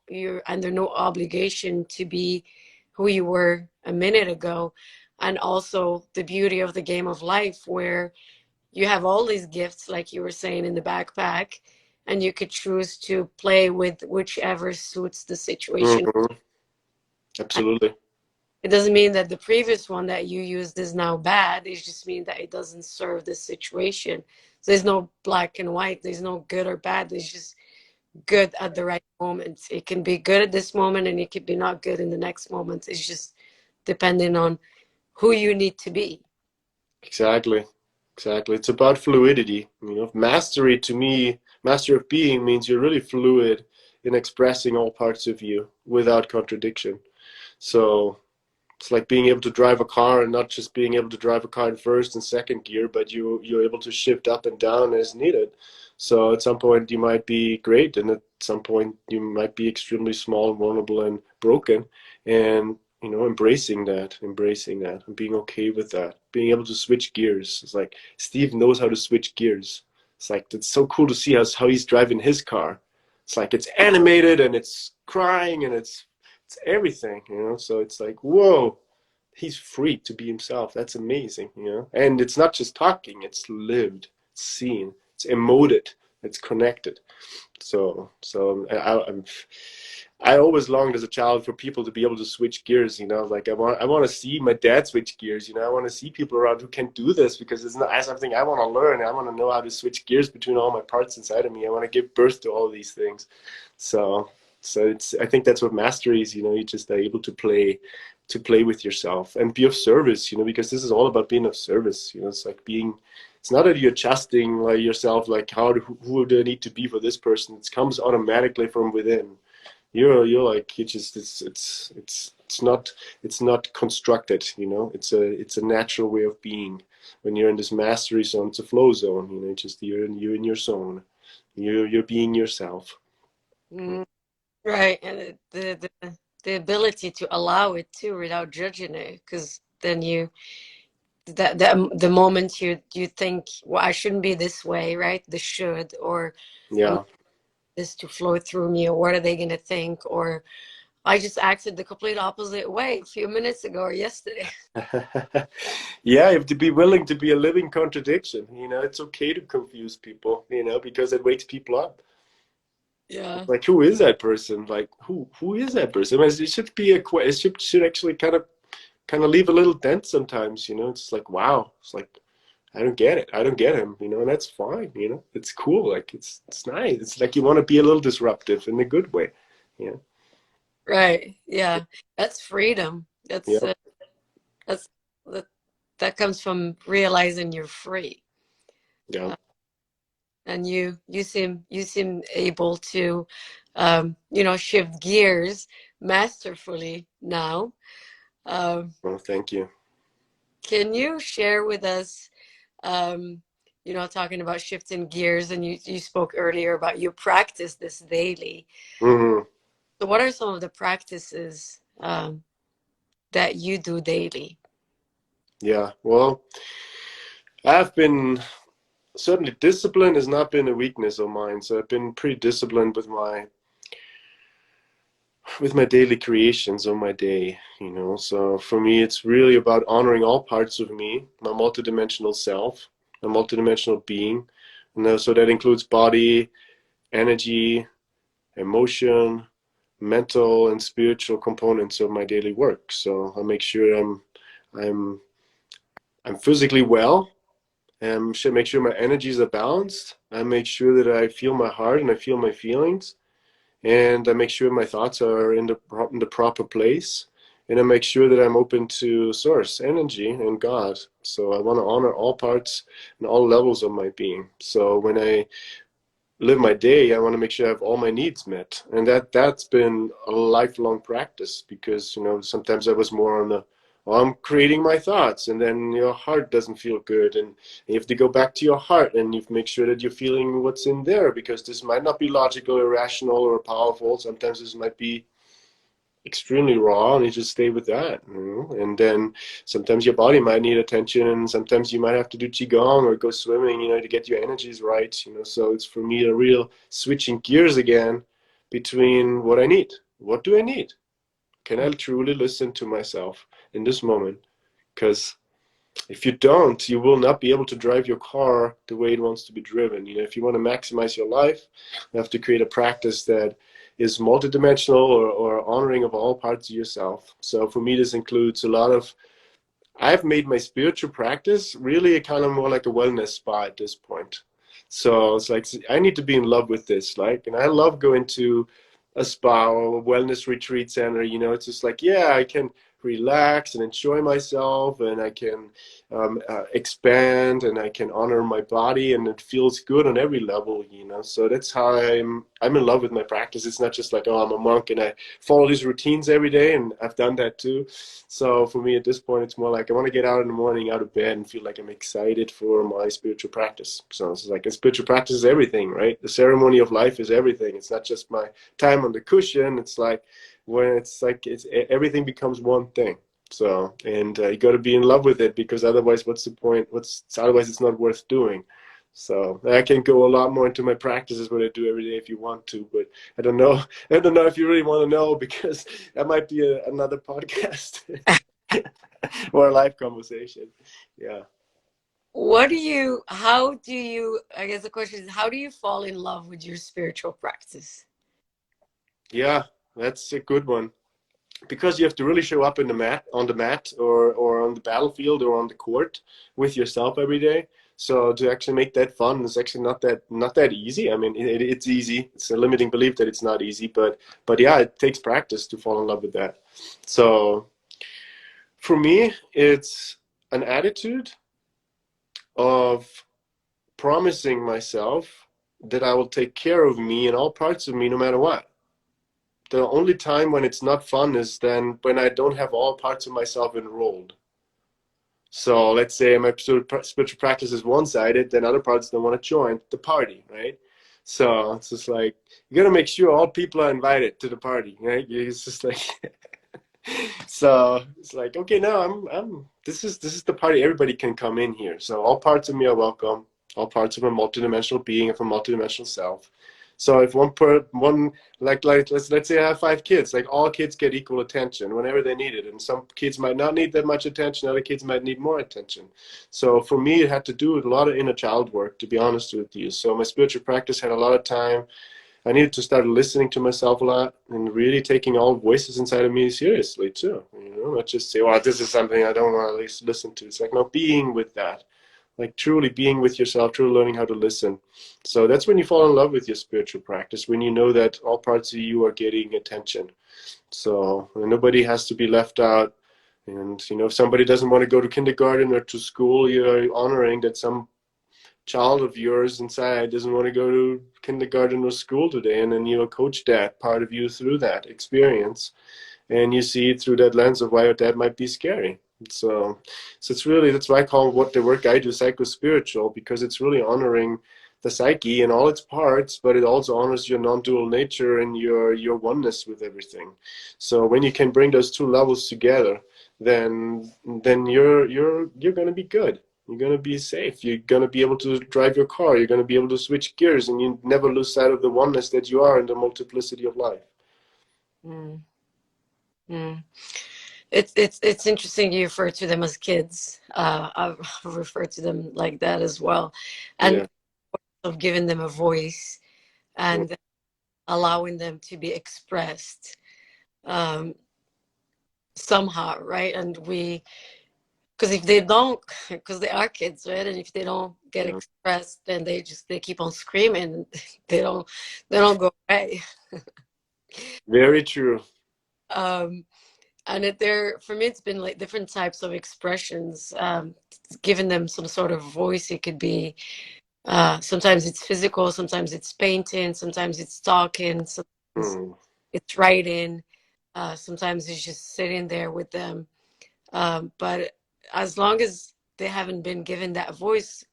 You're under no obligation to be who you were a minute ago. And also the beauty of the game of life, where you have all these gifts, like you were saying, in the backpack, and you could choose to play with whichever suits the situation. Hmm. And Absolutely. it doesn't mean that the previous one that you used is now bad. It just means that it doesn't serve the situation. So there's no black and white. There's no good or bad. There's just good at the right moment. It can be good at this moment, and it could be not good in the next moment. It's just depending on who you need to be. Exactly. Exactly. It's about fluidity. Mastery to me, master of being means you're really fluid in expressing all parts of you without contradiction. So it's like being able to drive a car and not just being able to drive a car in first and second gear, but you're able to shift up and down as needed. So at some point you might be great, and at some point you might be extremely small and vulnerable and broken. And embracing that, and being okay with that, being able to switch gears. It's like Steve knows how to switch gears. It's like it's so cool to see how he's driving his car. It's like it's animated and it's crying and it's everything. So it's like, whoa, he's free to be himself. That's amazing. And it's not just talking, it's lived, it's seen, it's emoted, it's connected. So I always longed as a child for people to be able to switch gears. Like I want to see my dad switch gears. I want to see people around who can do this, because it's not something I want to learn. I want to know how to switch gears between all my parts inside of me. I want to give birth to all these things. So I think that's what mastery is. You just are able to play with yourself and be of service. Because this is all about being of service. It's like it's not that you're adjusting yourself, like who do I need to be for this person. It comes automatically from within. You're like, it's not constructed. It's a natural way of being. When you're in this mastery zone, it's a flow zone. Just you're in your zone. You're being yourself. Mm, right. And the ability to allow it too without judging it, because then the moment you think, well, I shouldn't be this way, right? This should, or I'm Yeah. this to flow through me, or what are they going to think, or I just acted the complete opposite way a few minutes ago or yesterday. Yeah, you have to be willing to be a living contradiction. It's okay to confuse people, because it wakes people up. Yeah. Like, who is that person? Like, who is that person? I mean, it should be it should actually kind of leave a little dent sometimes. It's like, wow, it's like, I don't get it. I don't get him. And that's fine. It's cool. Like, it's nice. It's like you want to be a little disruptive in a good way. Yeah. Right. Yeah. That's freedom. Yeah. That's that that comes from realizing you're free. Yeah. Uh, and you seem able to shift gears masterfully now. Um, Well, thank you. can you share with us talking about shifting gears, and you spoke earlier about you practice this daily. Hmm. So what are some of the practices that you do daily? Yeah. Well, I've been certainly discipline has not been a weakness of mine. So I've been pretty disciplined with my daily creations of my day. So for me, it's really about honoring all parts of me, my multidimensional self, my multidimensional being. So that includes body, energy, emotion, mental, and spiritual components of my daily work. So I make sure I'm I'm physically well, and should make sure my energies are balanced. I make sure that I feel my heart and I feel my feelings, and I make sure my thoughts are in the proper place, and I make sure that I'm open to source energy and God. So I want to honor all parts and all levels of my being. So when I live my day, I want to make sure I have all my needs met, and that's been a lifelong practice, because sometimes I was more on the, well, I'm creating my thoughts, and then your heart doesn't feel good, and you have to go back to your heart and you make sure that you're feeling what's in there, because this might not be logical or rational or powerful. Sometimes this might be extremely raw, and you just stay with that. And then sometimes your body might need attention, and sometimes you might have to do qigong or go swimming, to get your energies right. So it's for me a real switching gears again between what I need. What do I need? Can I truly listen to myself in this moment? Because if you don't, you will not be able to drive your car the way it wants to be driven. If you want to maximize your life, you have to create a practice that is multidimensional, or honoring of all parts of yourself. So for me, this includes a lot of, I've made my spiritual practice really a kind of more like a wellness spa at this point. So it's like, I need to be in love with this. And I love going to a spa or a wellness retreat center. It's just like, yeah, I can relax and enjoy myself, and I can expand, and I can honor my body, and it feels good on every level. So that's how I'm in love with my practice. It's not just like, oh, I'm a monk and I follow these routines every day, and I've done that too. So for me at this point, it's more like I want to get out in the morning, out of bed, and feel like I'm excited for my spiritual practice. So it's like, a spiritual practice is everything, right? The ceremony of life is everything. It's not just my time on the cushion. It's like when it's everything becomes one thing. So, and you got to be in love with it, because otherwise, what's the point? Otherwise, it's not worth doing. So I can go a lot more into my practices, what I do every day, if you want to, but I don't know. I don't know if you really want to know, because that might be another podcast or a live conversation. Yeah. I guess the question is, how do you fall in love with your spiritual practice? Yeah, that's a good one. Because you have to really show up on the mat, or on the battlefield, or on the court with yourself every day. So to actually make that fun is actually not that easy. I mean, it's easy. It's a limiting belief that it's not easy, but yeah, it takes practice to fall in love with that. So for me, it's an attitude of promising myself that I will take care of me and all parts of me no matter what. The only time when it's not fun is then when I don't have all parts of myself enrolled. So let's say my spiritual practice is one-sided, then other parts don't want to join the party, right? So it's just like, you got to make sure all people are invited to the party, right? It's just like, so it's like, okay, no, this is the party. Everybody can come in here. So all parts of me are welcome. All parts of a multidimensional being, of a multidimensional self. So if one like let's say I have 5 kids, like all kids get equal attention whenever they need it, and some kids might not need that much attention, other kids might need more attention. So for me, it had to do with a lot of inner child work, to be honest with you. So my spiritual practice had a lot of time. I needed to start listening to myself a lot and really taking all voices inside of me seriously too. Not just say, "Well, this is something I don't want to at least listen to." It's like, no, being with that, like truly being with yourself, truly learning how to listen. So that's when you fall in love with your spiritual practice, when you know that all parts of you are getting attention. So nobody has to be left out. And if somebody doesn't want to go to kindergarten or to school, you're honoring that some child of yours inside doesn't want to go to kindergarten or school today, and then you coach that part of you through that experience, and you see it through that lens of why that might be scary. So it's really, that's why I call what the work I do psycho-spiritual, because it's really honoring the psyche and all its parts, but it also honors your non-dual nature and your oneness with everything. So when you can bring those two levels together, then you're gonna be good. You're gonna be safe. You're gonna be able to drive your car. You're gonna be able to switch gears, and you never lose sight of the oneness that you are in the multiplicity of life. Mm, mm. It's interesting you refer to them as kids. I've referred to them like that as well, and Yeah. of giving them a voice and allowing them to be expressed um, somehow, right? And because if they don't, because they are kids, right? And if they don't get Yeah. expressed, then they keep on screaming. They don't they don't go away. Very true. Um, and for me, it's been like different types of expressions, giving them some sort of voice. It could be sometimes it's physical, sometimes it's painting, sometimes it's talking, sometimes Hmm. it's writing, sometimes it's just sitting there with them. But as long as they haven't been given that voice,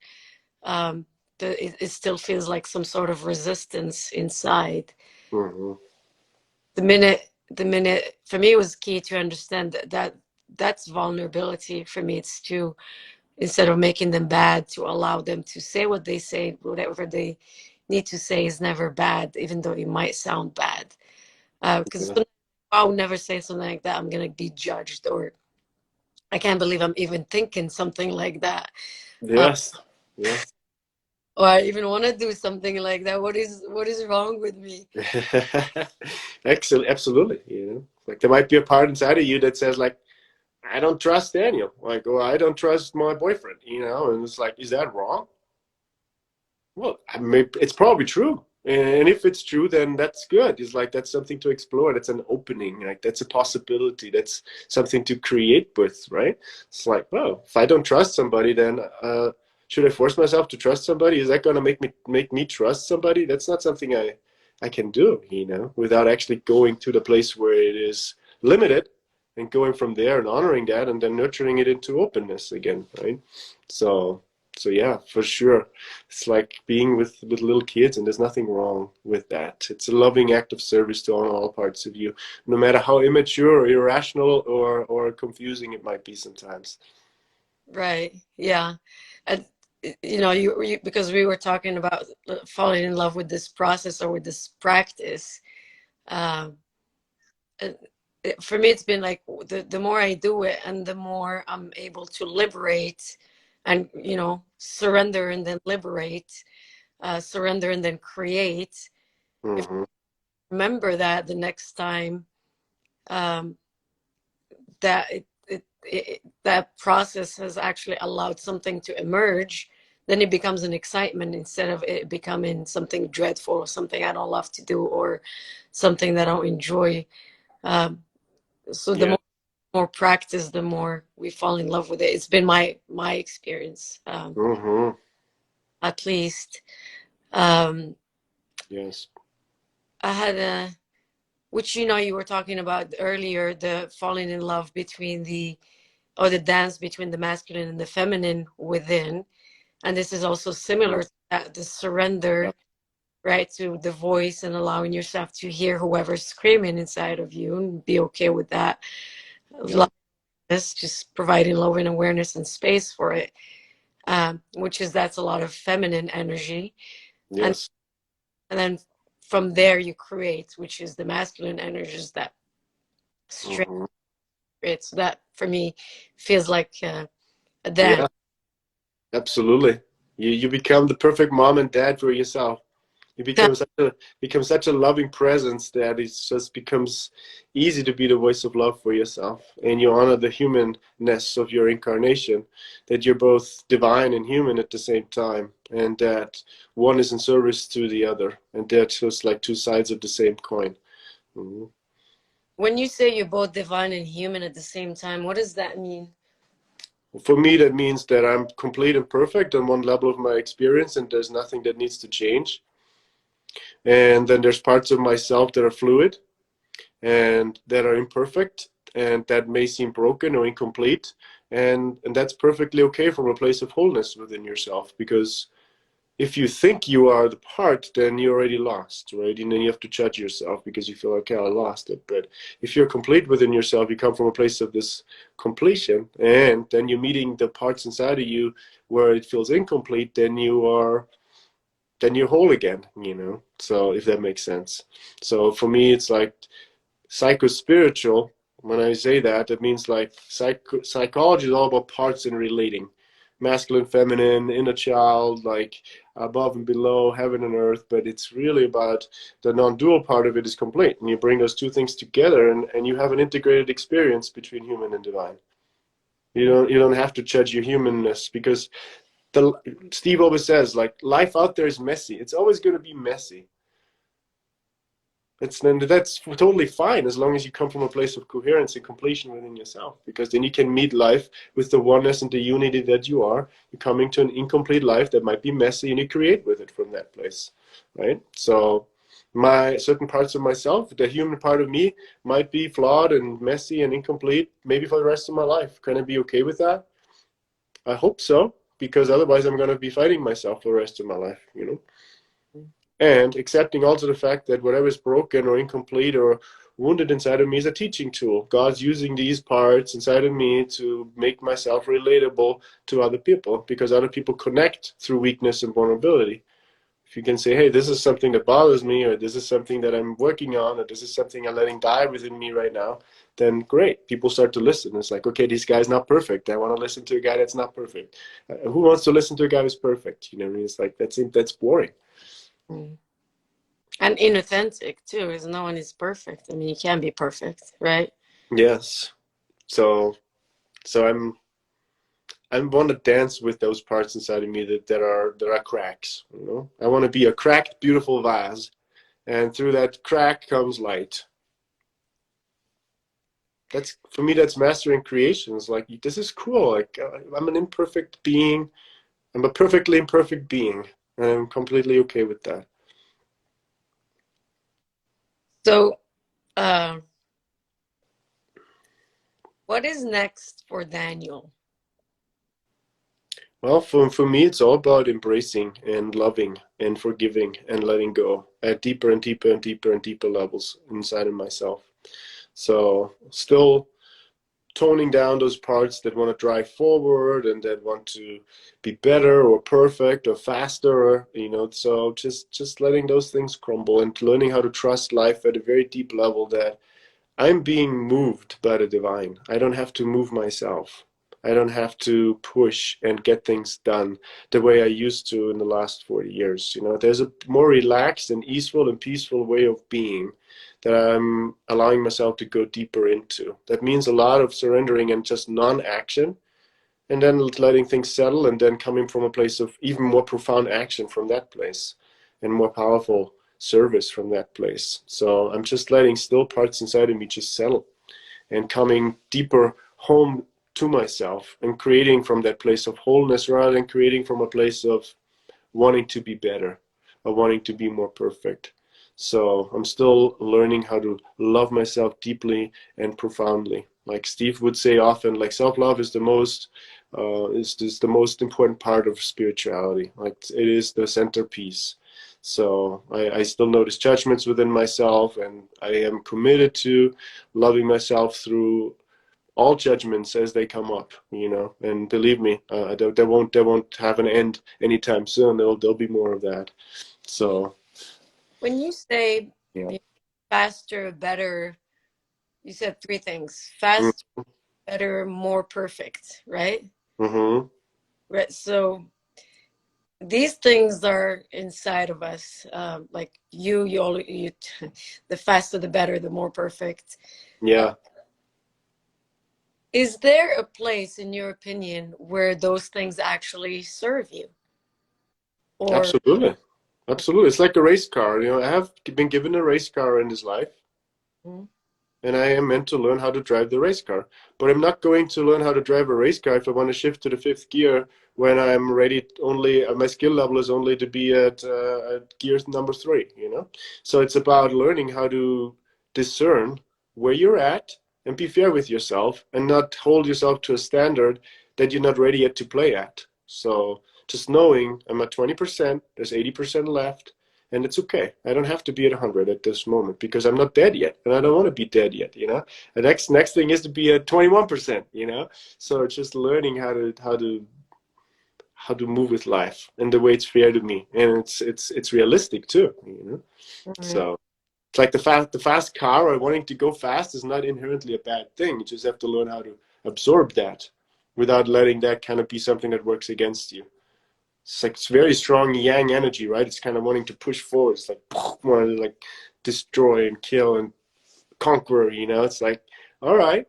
it still feels like some sort of resistance inside. Hmm. The minute for me, it was key to understand that's vulnerability for me. It's to, instead of making them bad, to allow them to say what they say. Whatever they need to say is never bad, even though it might sound bad. Because Yeah. I'll never say something like that, I'm gonna be judged, or I can't believe I'm even thinking something like that. uh, Yes. Yes. or I even want to do something like that. What is wrong with me? Excellent. Absolutely. Like there might be a part inside of you that says like, I don't trust Daniel. Like, or I don't trust my boyfriend. And it's like, is that wrong? Well, it's probably true. And if it's true, then that's good. It's like that's something to explore. That's an opening. Like that's a possibility. That's something to create with, right? It's like, well, if I don't trust somebody, then should I force myself to trust somebody? Is that going to make me trust somebody? That's not something I can do, without actually going to the place where it is limited and going from there and honoring that and then nurturing it into openness again, right? So so yeah, for sure. It's like being with little kids, and there's nothing wrong with that. It's a loving act of service to all parts of you, no matter how immature or irrational or confusing it might be sometimes. Right. Yeah. And you because we were talking about falling in love with this process or with this practice. Um, and for me, it's been like the more I do it, and the more I'm able to liberate, and surrender and then liberate, surrender and then create. If Hmm. I remember that the next time, um, that that process has actually allowed something to emerge, then it becomes an excitement instead of it becoming something dreadful or something I don't love to do or something that I don't enjoy. Um, so the Yeah. more practice, the more we fall in love with it. It's been my experience, Hmm. at least. Um, Yes. I had which you were talking about earlier, the falling in love between the dance between the masculine and the feminine within. And this is also Yeah. similar to that, the surrender, right, to the voice and allowing yourself to hear whoever's screaming inside of you and be okay with that. Yeah. Just providing love and awareness and space for it, that's a lot of feminine energy. And Yes. and then from there you create, which is the masculine energies that strength Mhm. creates. So that for me feels like a dance. Yeah, absolutely. You become the perfect mom and dad for yourself. You become such a loving presence that it just becomes easy to be the voice of love for yourself, and you honor the humanness of your incarnation, that you're both divine and human at the same time, and that one is in service to the other, and they're just like two sides of the same coin. Mhm. When you say you're both divine and human at the same time, what does that mean? For me, that means that I'm complete and perfect on one level of my experience, and there's nothing that needs to change. And then there's parts of myself that are fluid and that are imperfect and that may seem broken or incomplete. And that's perfectly okay from a place of wholeness within yourself, because if you think you are the part, then you're already lost, right? And then you have to judge yourself because you feel like, okay, I lost it. But if you're complete within yourself, you come from a place of this completion, and then you're meeting the parts inside of you where it feels incomplete, then you're whole again, you know? So if that makes sense. So for me, it's like psycho-spiritual. When I say that, it means like psychology is all about parts and relating. Masculine, feminine, inner child, like above and below, heaven and earth. But it's really about the non-dual part of it is complete. And you bring those two things together, and you have an integrated experience between human and divine. You don't have to judge your humanness, because the Steve always says, like, life out there is messy. It's always going to be messy. That's totally fine as long as you come from a place of coherence and completion within yourself, because then you can meet life with the oneness and the unity that you are. You're coming to an incomplete life that might be messy, and you create with it from that place, right? So my certain parts of myself, the human part of me, might be flawed and messy and incomplete maybe for the rest of my life. Can I be okay with that? I hope so, because otherwise I'm going to be fighting myself for the rest of my life, you know? And accepting also the fact that whatever is broken or incomplete or wounded inside of me is a teaching tool. God's using these parts inside of me to make myself relatable to other people, because other people connect through weakness and vulnerability. If you can say, hey, this is something that bothers me, or this is something that I'm working on, or this is something I'm letting die within me right now, then great. People start to listen. It's like, okay, this guy's not perfect. I want to listen to a guy that's not perfect. Who wants to listen to a guy who's perfect? You know what I mean? It's like, that's boring. Mm. And inauthentic too, because no one is perfect. I mean, you can't be perfect, right? Yes. So so I want to dance with those parts inside of me that are cracks. You know, I want to be a cracked, beautiful vase, and through that crack comes light. That's for me. That's mastering creation. It's like, this is cool. Like, I'm an imperfect being. I'm a perfectly imperfect being, and I'm completely okay with that. So, uh, what is next for Daniel? Well, for me, it's all about embracing and loving and forgiving and letting go at deeper and deeper and deeper and deeper levels inside of myself. So still toning down those parts that want to drive forward and that want to be better or perfect or faster, you know. So just letting those things crumble and learning how to trust life at a very deep level, that I'm being moved by the divine. I don't have to move myself. I don't have to push and get things done the way I used to in the last 40 years. You know, there's a more relaxed and easeful and peaceful way of being that I'm allowing myself to go deeper into. That means a lot of surrendering and just non-action, and then letting things settle, and then coming from a place of even more profound action from that place, and more powerful service from that place. So I'm just letting still parts inside of me just settle, and coming deeper home to myself, and creating from that place of wholeness rather than creating from a place of wanting to be better or wanting to be more perfect. So I'm still learning how to love myself deeply and profoundly. Like Steve would say often, like, self-love is the most important part of spirituality. Like, it is the centerpiece. So I still notice judgments within myself, and I am committed to loving myself through all judgments as they come up, you know. And believe me, they won't have an end anytime soon. There'll be more of that. So When you say Yeah. faster, better, you said three things: fast, better, more perfect, right? Mm-hmm. Right. So these things are inside of us. Like the faster, the better, the more perfect. Uh, Yeah, is there a place, in your opinion, where those things actually serve you? Or absolutely. Absolutely. It's like a race car. You know, I have been given a race car in this life, Mhm. and I am meant to learn how to drive the race car. But I'm not going to learn how to drive a race car if I want to shift to the fifth gear when I'm ready. Only my skill level is only to be at gear number three. You know, so it's about learning how to discern where you're at and be fair with yourself and not hold yourself to a standard that you're not ready yet to play at. So just knowing I'm at 20%, there's 80% left, and it's okay. I don't have to be at 100 at this moment because I'm not dead yet, and I don't want to be dead yet. You know, the next thing is to be at 21%. You know, so it's just learning how to move with life and the way it's fair to me, and it's realistic too. You know, Mhm. so it's like the fast car or wanting to go fast is not inherently a bad thing. You just have to learn how to absorb that without letting that kind of be something that works against you. It's like it's very strong yang energy, right? It's kind of wanting to push forward. It's like wanting to like destroy and kill and conquer. You know, it's like all right,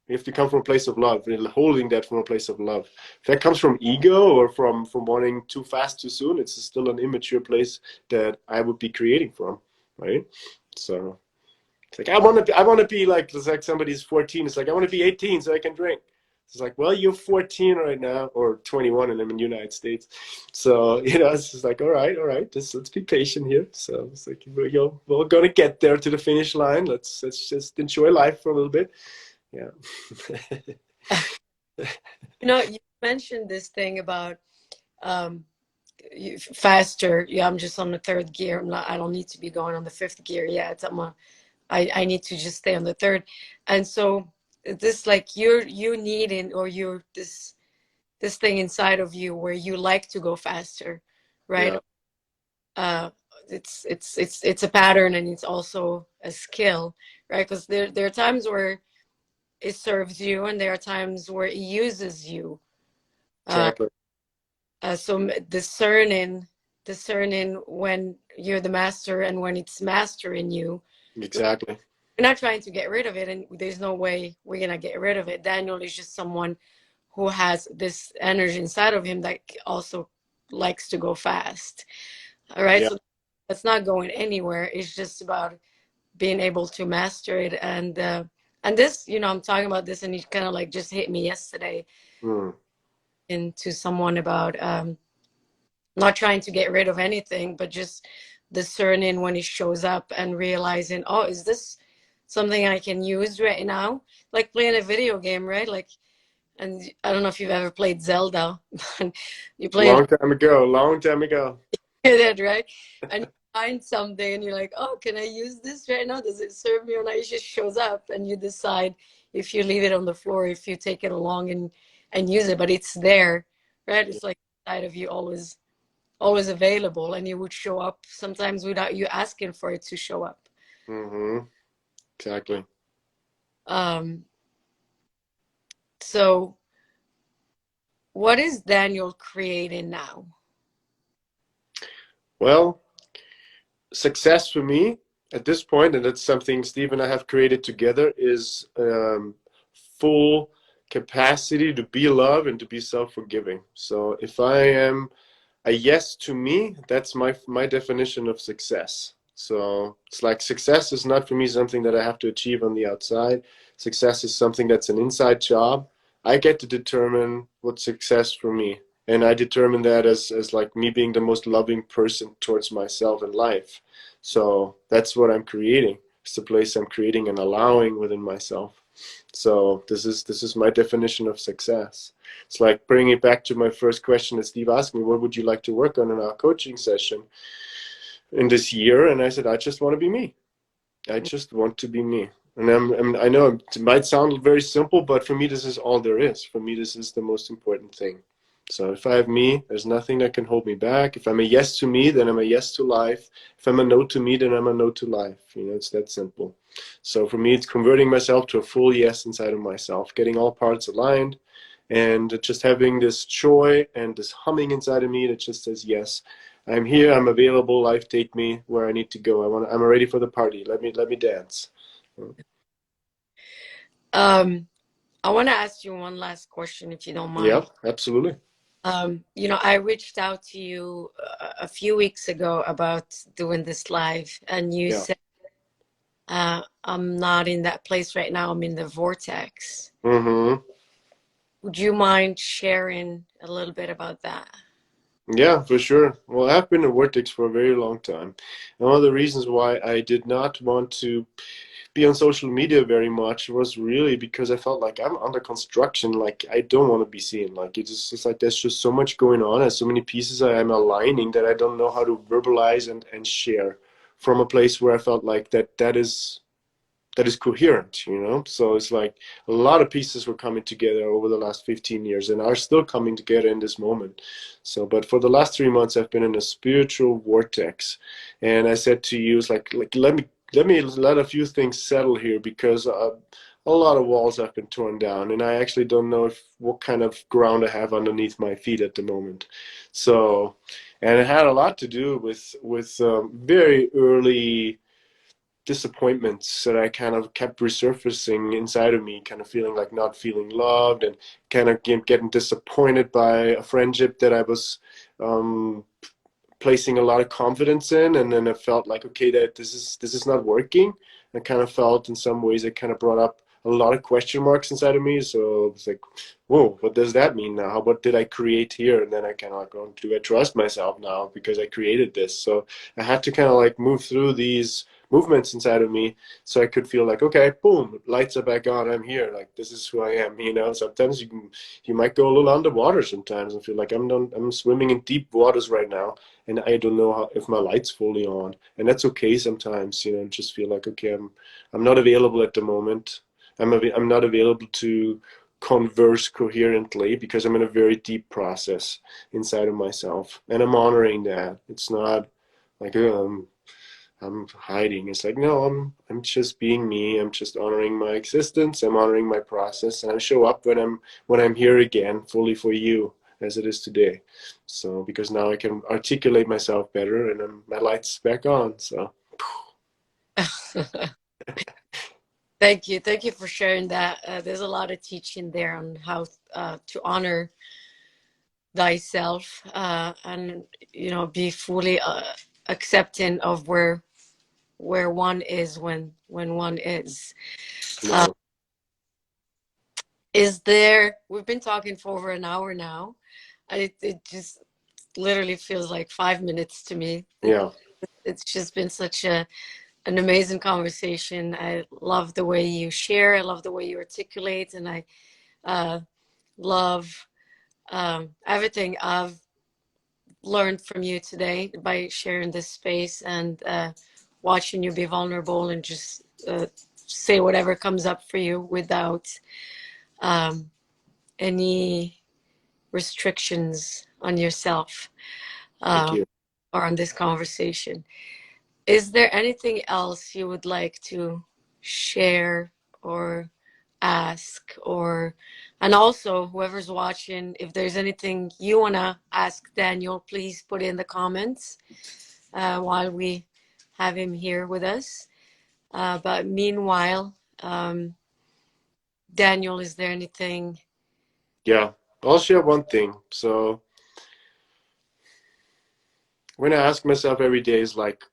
you have to come from a place of love, and holding that from a place of love. If that comes from ego or from wanting too fast too soon, it's still an immature place that I would be creating from, right? So it's like I want to be like it's like somebody's 14. It's like I want to be 18 so I can drink. It's like, well, you're 14 right now, or 21, and I'm in the United States. So it's just like, all right, let's be patient here. So it's like we're gonna get there to the finish line. Let's just enjoy life for a little bit. Yeah. You mentioned this thing about um, faster. Yeah, I'm just on the third gear. I'm not. I don't need to be going on the fifth gear yet. I need to just stay on the third. And so this like you needing or you're this thing inside of you where you like to go faster, right? Yeah, Uh, it's a pattern and it's also a skill, right? Because there are times where it serves you and there are times where it uses you. Uh, exactly. so discerning when you're the master and when it's mastering you. Exactly. We're not trying to get rid of it, and there's no way we're gonna get rid of it. Daniel is just someone who has this energy inside of him that also likes to go fast. All right, Yeah. so that's not going anywhere. It's just about being able to master it, and this, I'm talking about this, and it kind of like just hit me yesterday Mm. into someone about not trying to get rid of anything, but just discerning when it shows up and realizing, oh, is this something I can use right now? Like playing a video game, right? Like, and I don't know if you've ever played Zelda, but you play Long time ago. Long time ago. it, right? And you find something and you're like, oh, can I use this right now? Does it serve me or not? It just shows up and you decide if you leave it on the floor, if you take it along and use it, but it's there, right? It's like inside of you always available and it would show up sometimes without you asking for it to show up. Mm-hmm. Exactly. Um, so what is Daniel creating now? Well, success for me at this point, and that's something Steve and I have created together, is full capacity to be love and to be self-forgiving. So if I am a yes to me, that's my definition of success. So it's like success is not for me something that I have to achieve on the outside. Success is something that's an inside job. I get to determine what's success for me. And I determine that as like me being the most loving person towards myself in life. So that's what I'm creating. It's the place I'm creating and allowing within myself. So this is my definition of success. It's like bringing it back to my first question that Steve asked me, what would you like to work on in our coaching session in this year? And I said, I just want to be me. I just want to be me. And I know it might sound very simple, but for me, this is all there is. For me, this is the most important thing. So if I have me, there's nothing that can hold me back. If I'm a yes to me, then I'm a yes to life. If I'm a no to me, then I'm a no to life. It's that simple. So for me, it's converting myself to a full yes inside of myself, getting all parts aligned, and just having this joy and this humming inside of me that just says, yes, I'm here, I'm available, life take me where I need to go. I'm ready for the party. Let me dance. Um, I want to ask you one last question, if you don't Yeah, mind. absolutely. I reached out to you a few weeks ago about doing this live, and you Yeah. said, I'm not in that place right now. I'm in the vortex. Mm-hmm. Would you mind sharing a little bit about that? Yeah, for sure. Well, I've been in Vortex for a very long time. And one of the reasons why I did not want to be on social media very much was really because I felt like I'm under construction. Like I don't want to be seen. Like it's like there's just so much going on and so many pieces I am aligning that I don't know how to verbalize and share from a place where I felt like that is coherent. So it's like a lot of pieces were coming together over the last 15 years and are still coming together in this moment. So, but for the last 3 months, I've been in a spiritual vortex, and I said to you, it's like let me let a few things settle here because a lot of walls have been torn down, and I actually don't know what kind of ground I have underneath my feet at the moment. So, and it had a lot to do with very early disappointments that I kind of kept resurfacing inside of me, kind of feeling like not feeling loved and kind of getting disappointed by a friendship that I was um, placing a lot of confidence in, and then I felt like, okay, that this is not working. I kind of felt in some ways it kind of brought up a lot of question marks inside of me. So it's like, whoa, what does that mean now? What did I create here? And then I kind of like, oh, do I trust myself now because I created this? So I had to kind of like move through these movements inside of me so I could feel like, okay, boom, lights are back on. I'm here. Like this is who I am. Sometimes you might go a little underwater sometimes and feel like I'm swimming in deep waters right now and I don't know if my light's fully on, and that's okay sometimes. Just feel like, okay, I'm not available at the moment. I'm not available to converse coherently because I'm in a very deep process inside of myself, and I'm honoring that. It's not like I'm hiding. It's like, no, I'm just being me. I'm just honoring my existence. I'm honoring my process, and I show up when I'm here again, fully for you as it is today. So because now I can articulate myself better, and my light's back on. So Thank you for sharing that. There's a lot of teaching there on how to honor thyself, and be fully accepting of where one is when one is. Uh, no, we've been talking for over an hour now, and it just literally feels like 5 minutes to me. yeah, It's just been such an amazing conversation. I love the way you share. I love the way you articulate, and I uh, love everything I've learned from you today by sharing this space and watching you be vulnerable and just say whatever comes up for you without um, any restrictions on yourself, thank uh, you. or on this conversation. Is there anything else you would like to share or ask, and also whoever's watching, if there's anything you want to ask Daniel, please put in the comments while we have him here with us. But meanwhile, Daniel, is there anything? Yeah, I'll share one thing. So when I ask myself every day is like,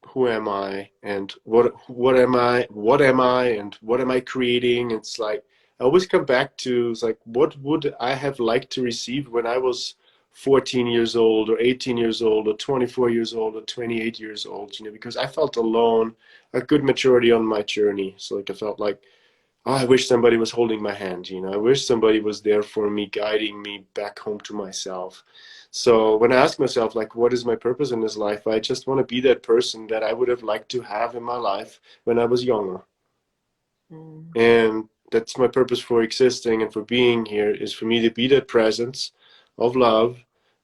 who am I and what am I and what am I creating? It's like I always come back to, it's like, what would I have liked to receive when I was 14 years old or 18 years old or 24 years old or 28 years old, because I felt alone, a good maturity on my journey. So like I felt like, oh, I wish somebody was holding my hand. I wish somebody was there for me, guiding me back home to myself. So when I ask myself, like, what is my purpose in this life? I just want to be that person that I would have liked to have in my life when I was younger. Mm. And that's my purpose for existing and for being here, is for me to be that presence of love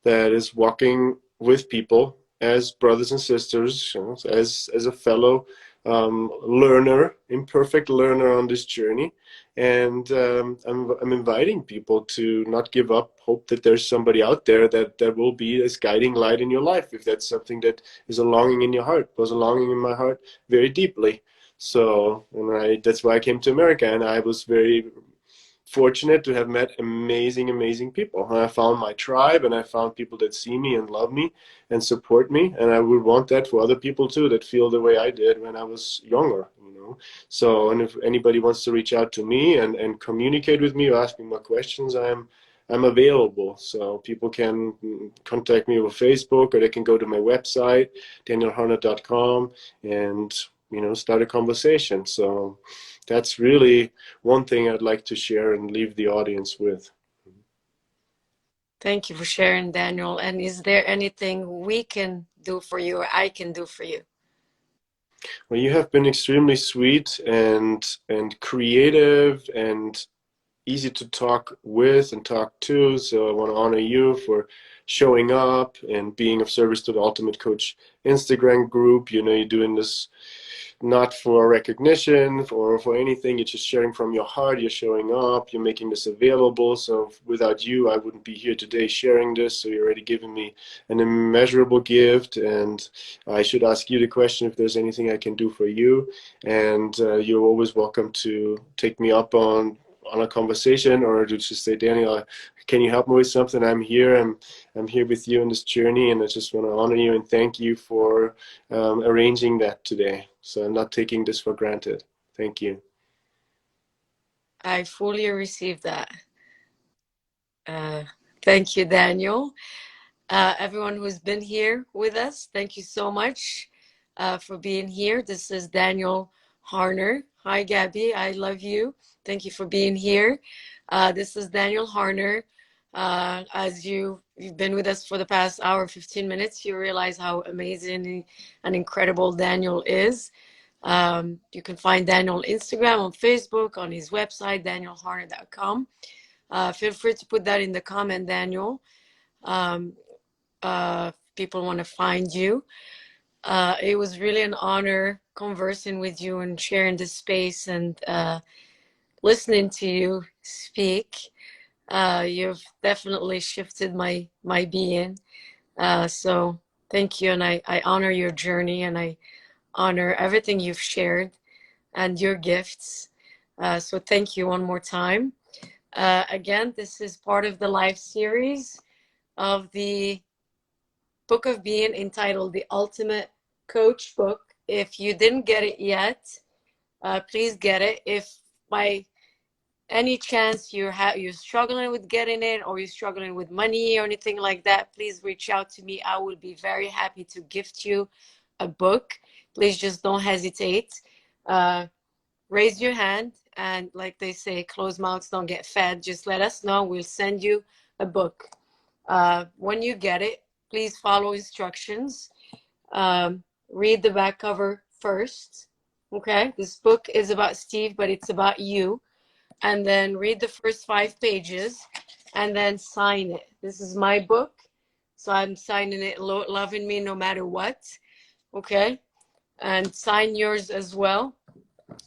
that is walking with people as brothers and sisters, you know, as a fellow learner, imperfect learner on this journey. And I'm inviting people to not give up, hope that there's somebody out there that will be this guiding light in your life, if that's something that is a longing in your heart. It was a longing in my heart very deeply. So, and that's why I came to America, and I was very fortunate to have met amazing, amazing people. And I found my tribe, and I found people that see me and love me and support me. And I would want that for other people too, that feel the way I did when I was younger, you know. So, and if anybody wants to reach out to me and communicate with me or ask me more questions, I'm available. So people can contact me over Facebook, or they can go to my website, danielharner.com, and, you know, start a conversation. So that's really one thing I'd like to share and leave the audience with. Thank you for sharing, Daniel. And is there anything we can do for you or I can do for you? Well, you have been extremely sweet and creative and easy to talk with and talk to. So I want to honor you for showing up and being of service to the Ultimate Coach Instagram group. You know, you're doing this not for recognition or for anything. You're just sharing from your heart. You're showing up. You're making this available. So without you, I wouldn't be here today sharing this. So you're already giving me an immeasurable gift. And I should ask you the question if there's anything I can do for you. And you're always welcome to take me up on a conversation, or to just say, Daniel, can you help me with something? I'm here. I'm here with you in this journey, and I just want to honor you and thank you for arranging that today. So I'm not taking this for granted. Thank you. I fully receive that. Uh, Thank you, Daniel. Everyone who's been here with us, thank you so much for being here. This is Daniel Harner. Hi, Gabby. I love you. Thank you for being here. This is Daniel Harner. As you've been with us for the past hour, 15 minutes, you realize how amazing and incredible Daniel is. You can find Daniel on Instagram, on Facebook, on his website, danielharner.com. Feel free to put that in the comment, Daniel. People want to find you. It was really an honor conversing with you and sharing this space and listening to you speak. You've definitely shifted my being. So thank you, and I honor your journey, and I honor everything you've shared and your gifts. So thank you one more time. Again, this is part of the live series of the Book of Being entitled The Ultimate Coach Book. If you didn't get it yet, please get it. If by any chance you're struggling with getting it, or you're struggling with money or anything like that, please reach out to me. I will be very happy to gift you a book. Please just don't hesitate. Raise your hand, and like they say, closed mouths don't get fed. Just let us know. We'll send you a book. When you get it, please follow instructions. Read the back cover first. Okay, this book is about Steve, but it's about you. And then read the first 5 pages and then sign it. This is my book, so I'm signing it, loving me no matter what. Okay, and sign yours as well.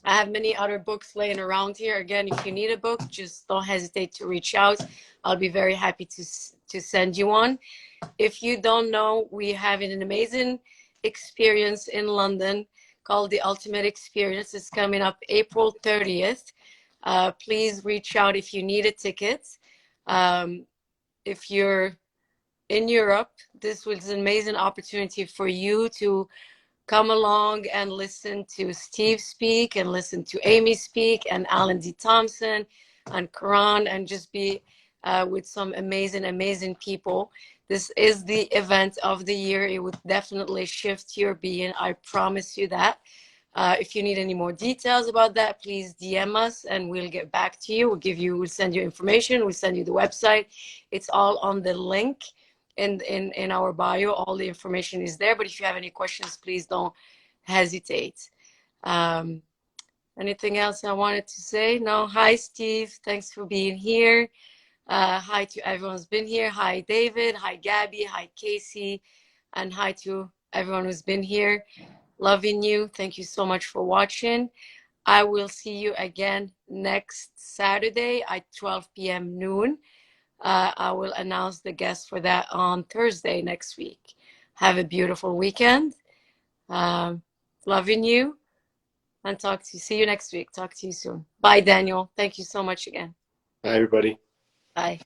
I have many other books laying around here. Again, if you need a book, just don't hesitate to reach out. I'll be very happy to send you one. If you don't know, we have an amazing experience in London called The Ultimate Experience. It's coming up April 30th. Please reach out if you need a ticket. If you're in Europe, this was an amazing opportunity for you to come along and listen to Steve speak, and listen to Amy speak, and Alan D. Thompson and Karan, and just be with some amazing people. This is the event of the year. It would definitely shift your being. I promise you that. If you need any more details about that, please DM us and we'll get back to you. We'll send you information. We'll send you the website. It's all on the link in our bio. All the information is there. But if you have any questions, please don't hesitate. Anything else I wanted to say? No. Hi, Steve. Thanks for being here. Hi to everyone who's been here. Hi, David. Hi, Gabby. Hi, Casey. And hi to everyone who's been here. Loving you. Thank you so much for watching. I will see you again next Saturday at 12 p.m. noon. I will announce the guest for that on Thursday next week. Have a beautiful weekend. Loving you and talk to you. See you next week. Talk to you soon. Bye, Daniel. Thank you so much again. Hi, everybody. Bye.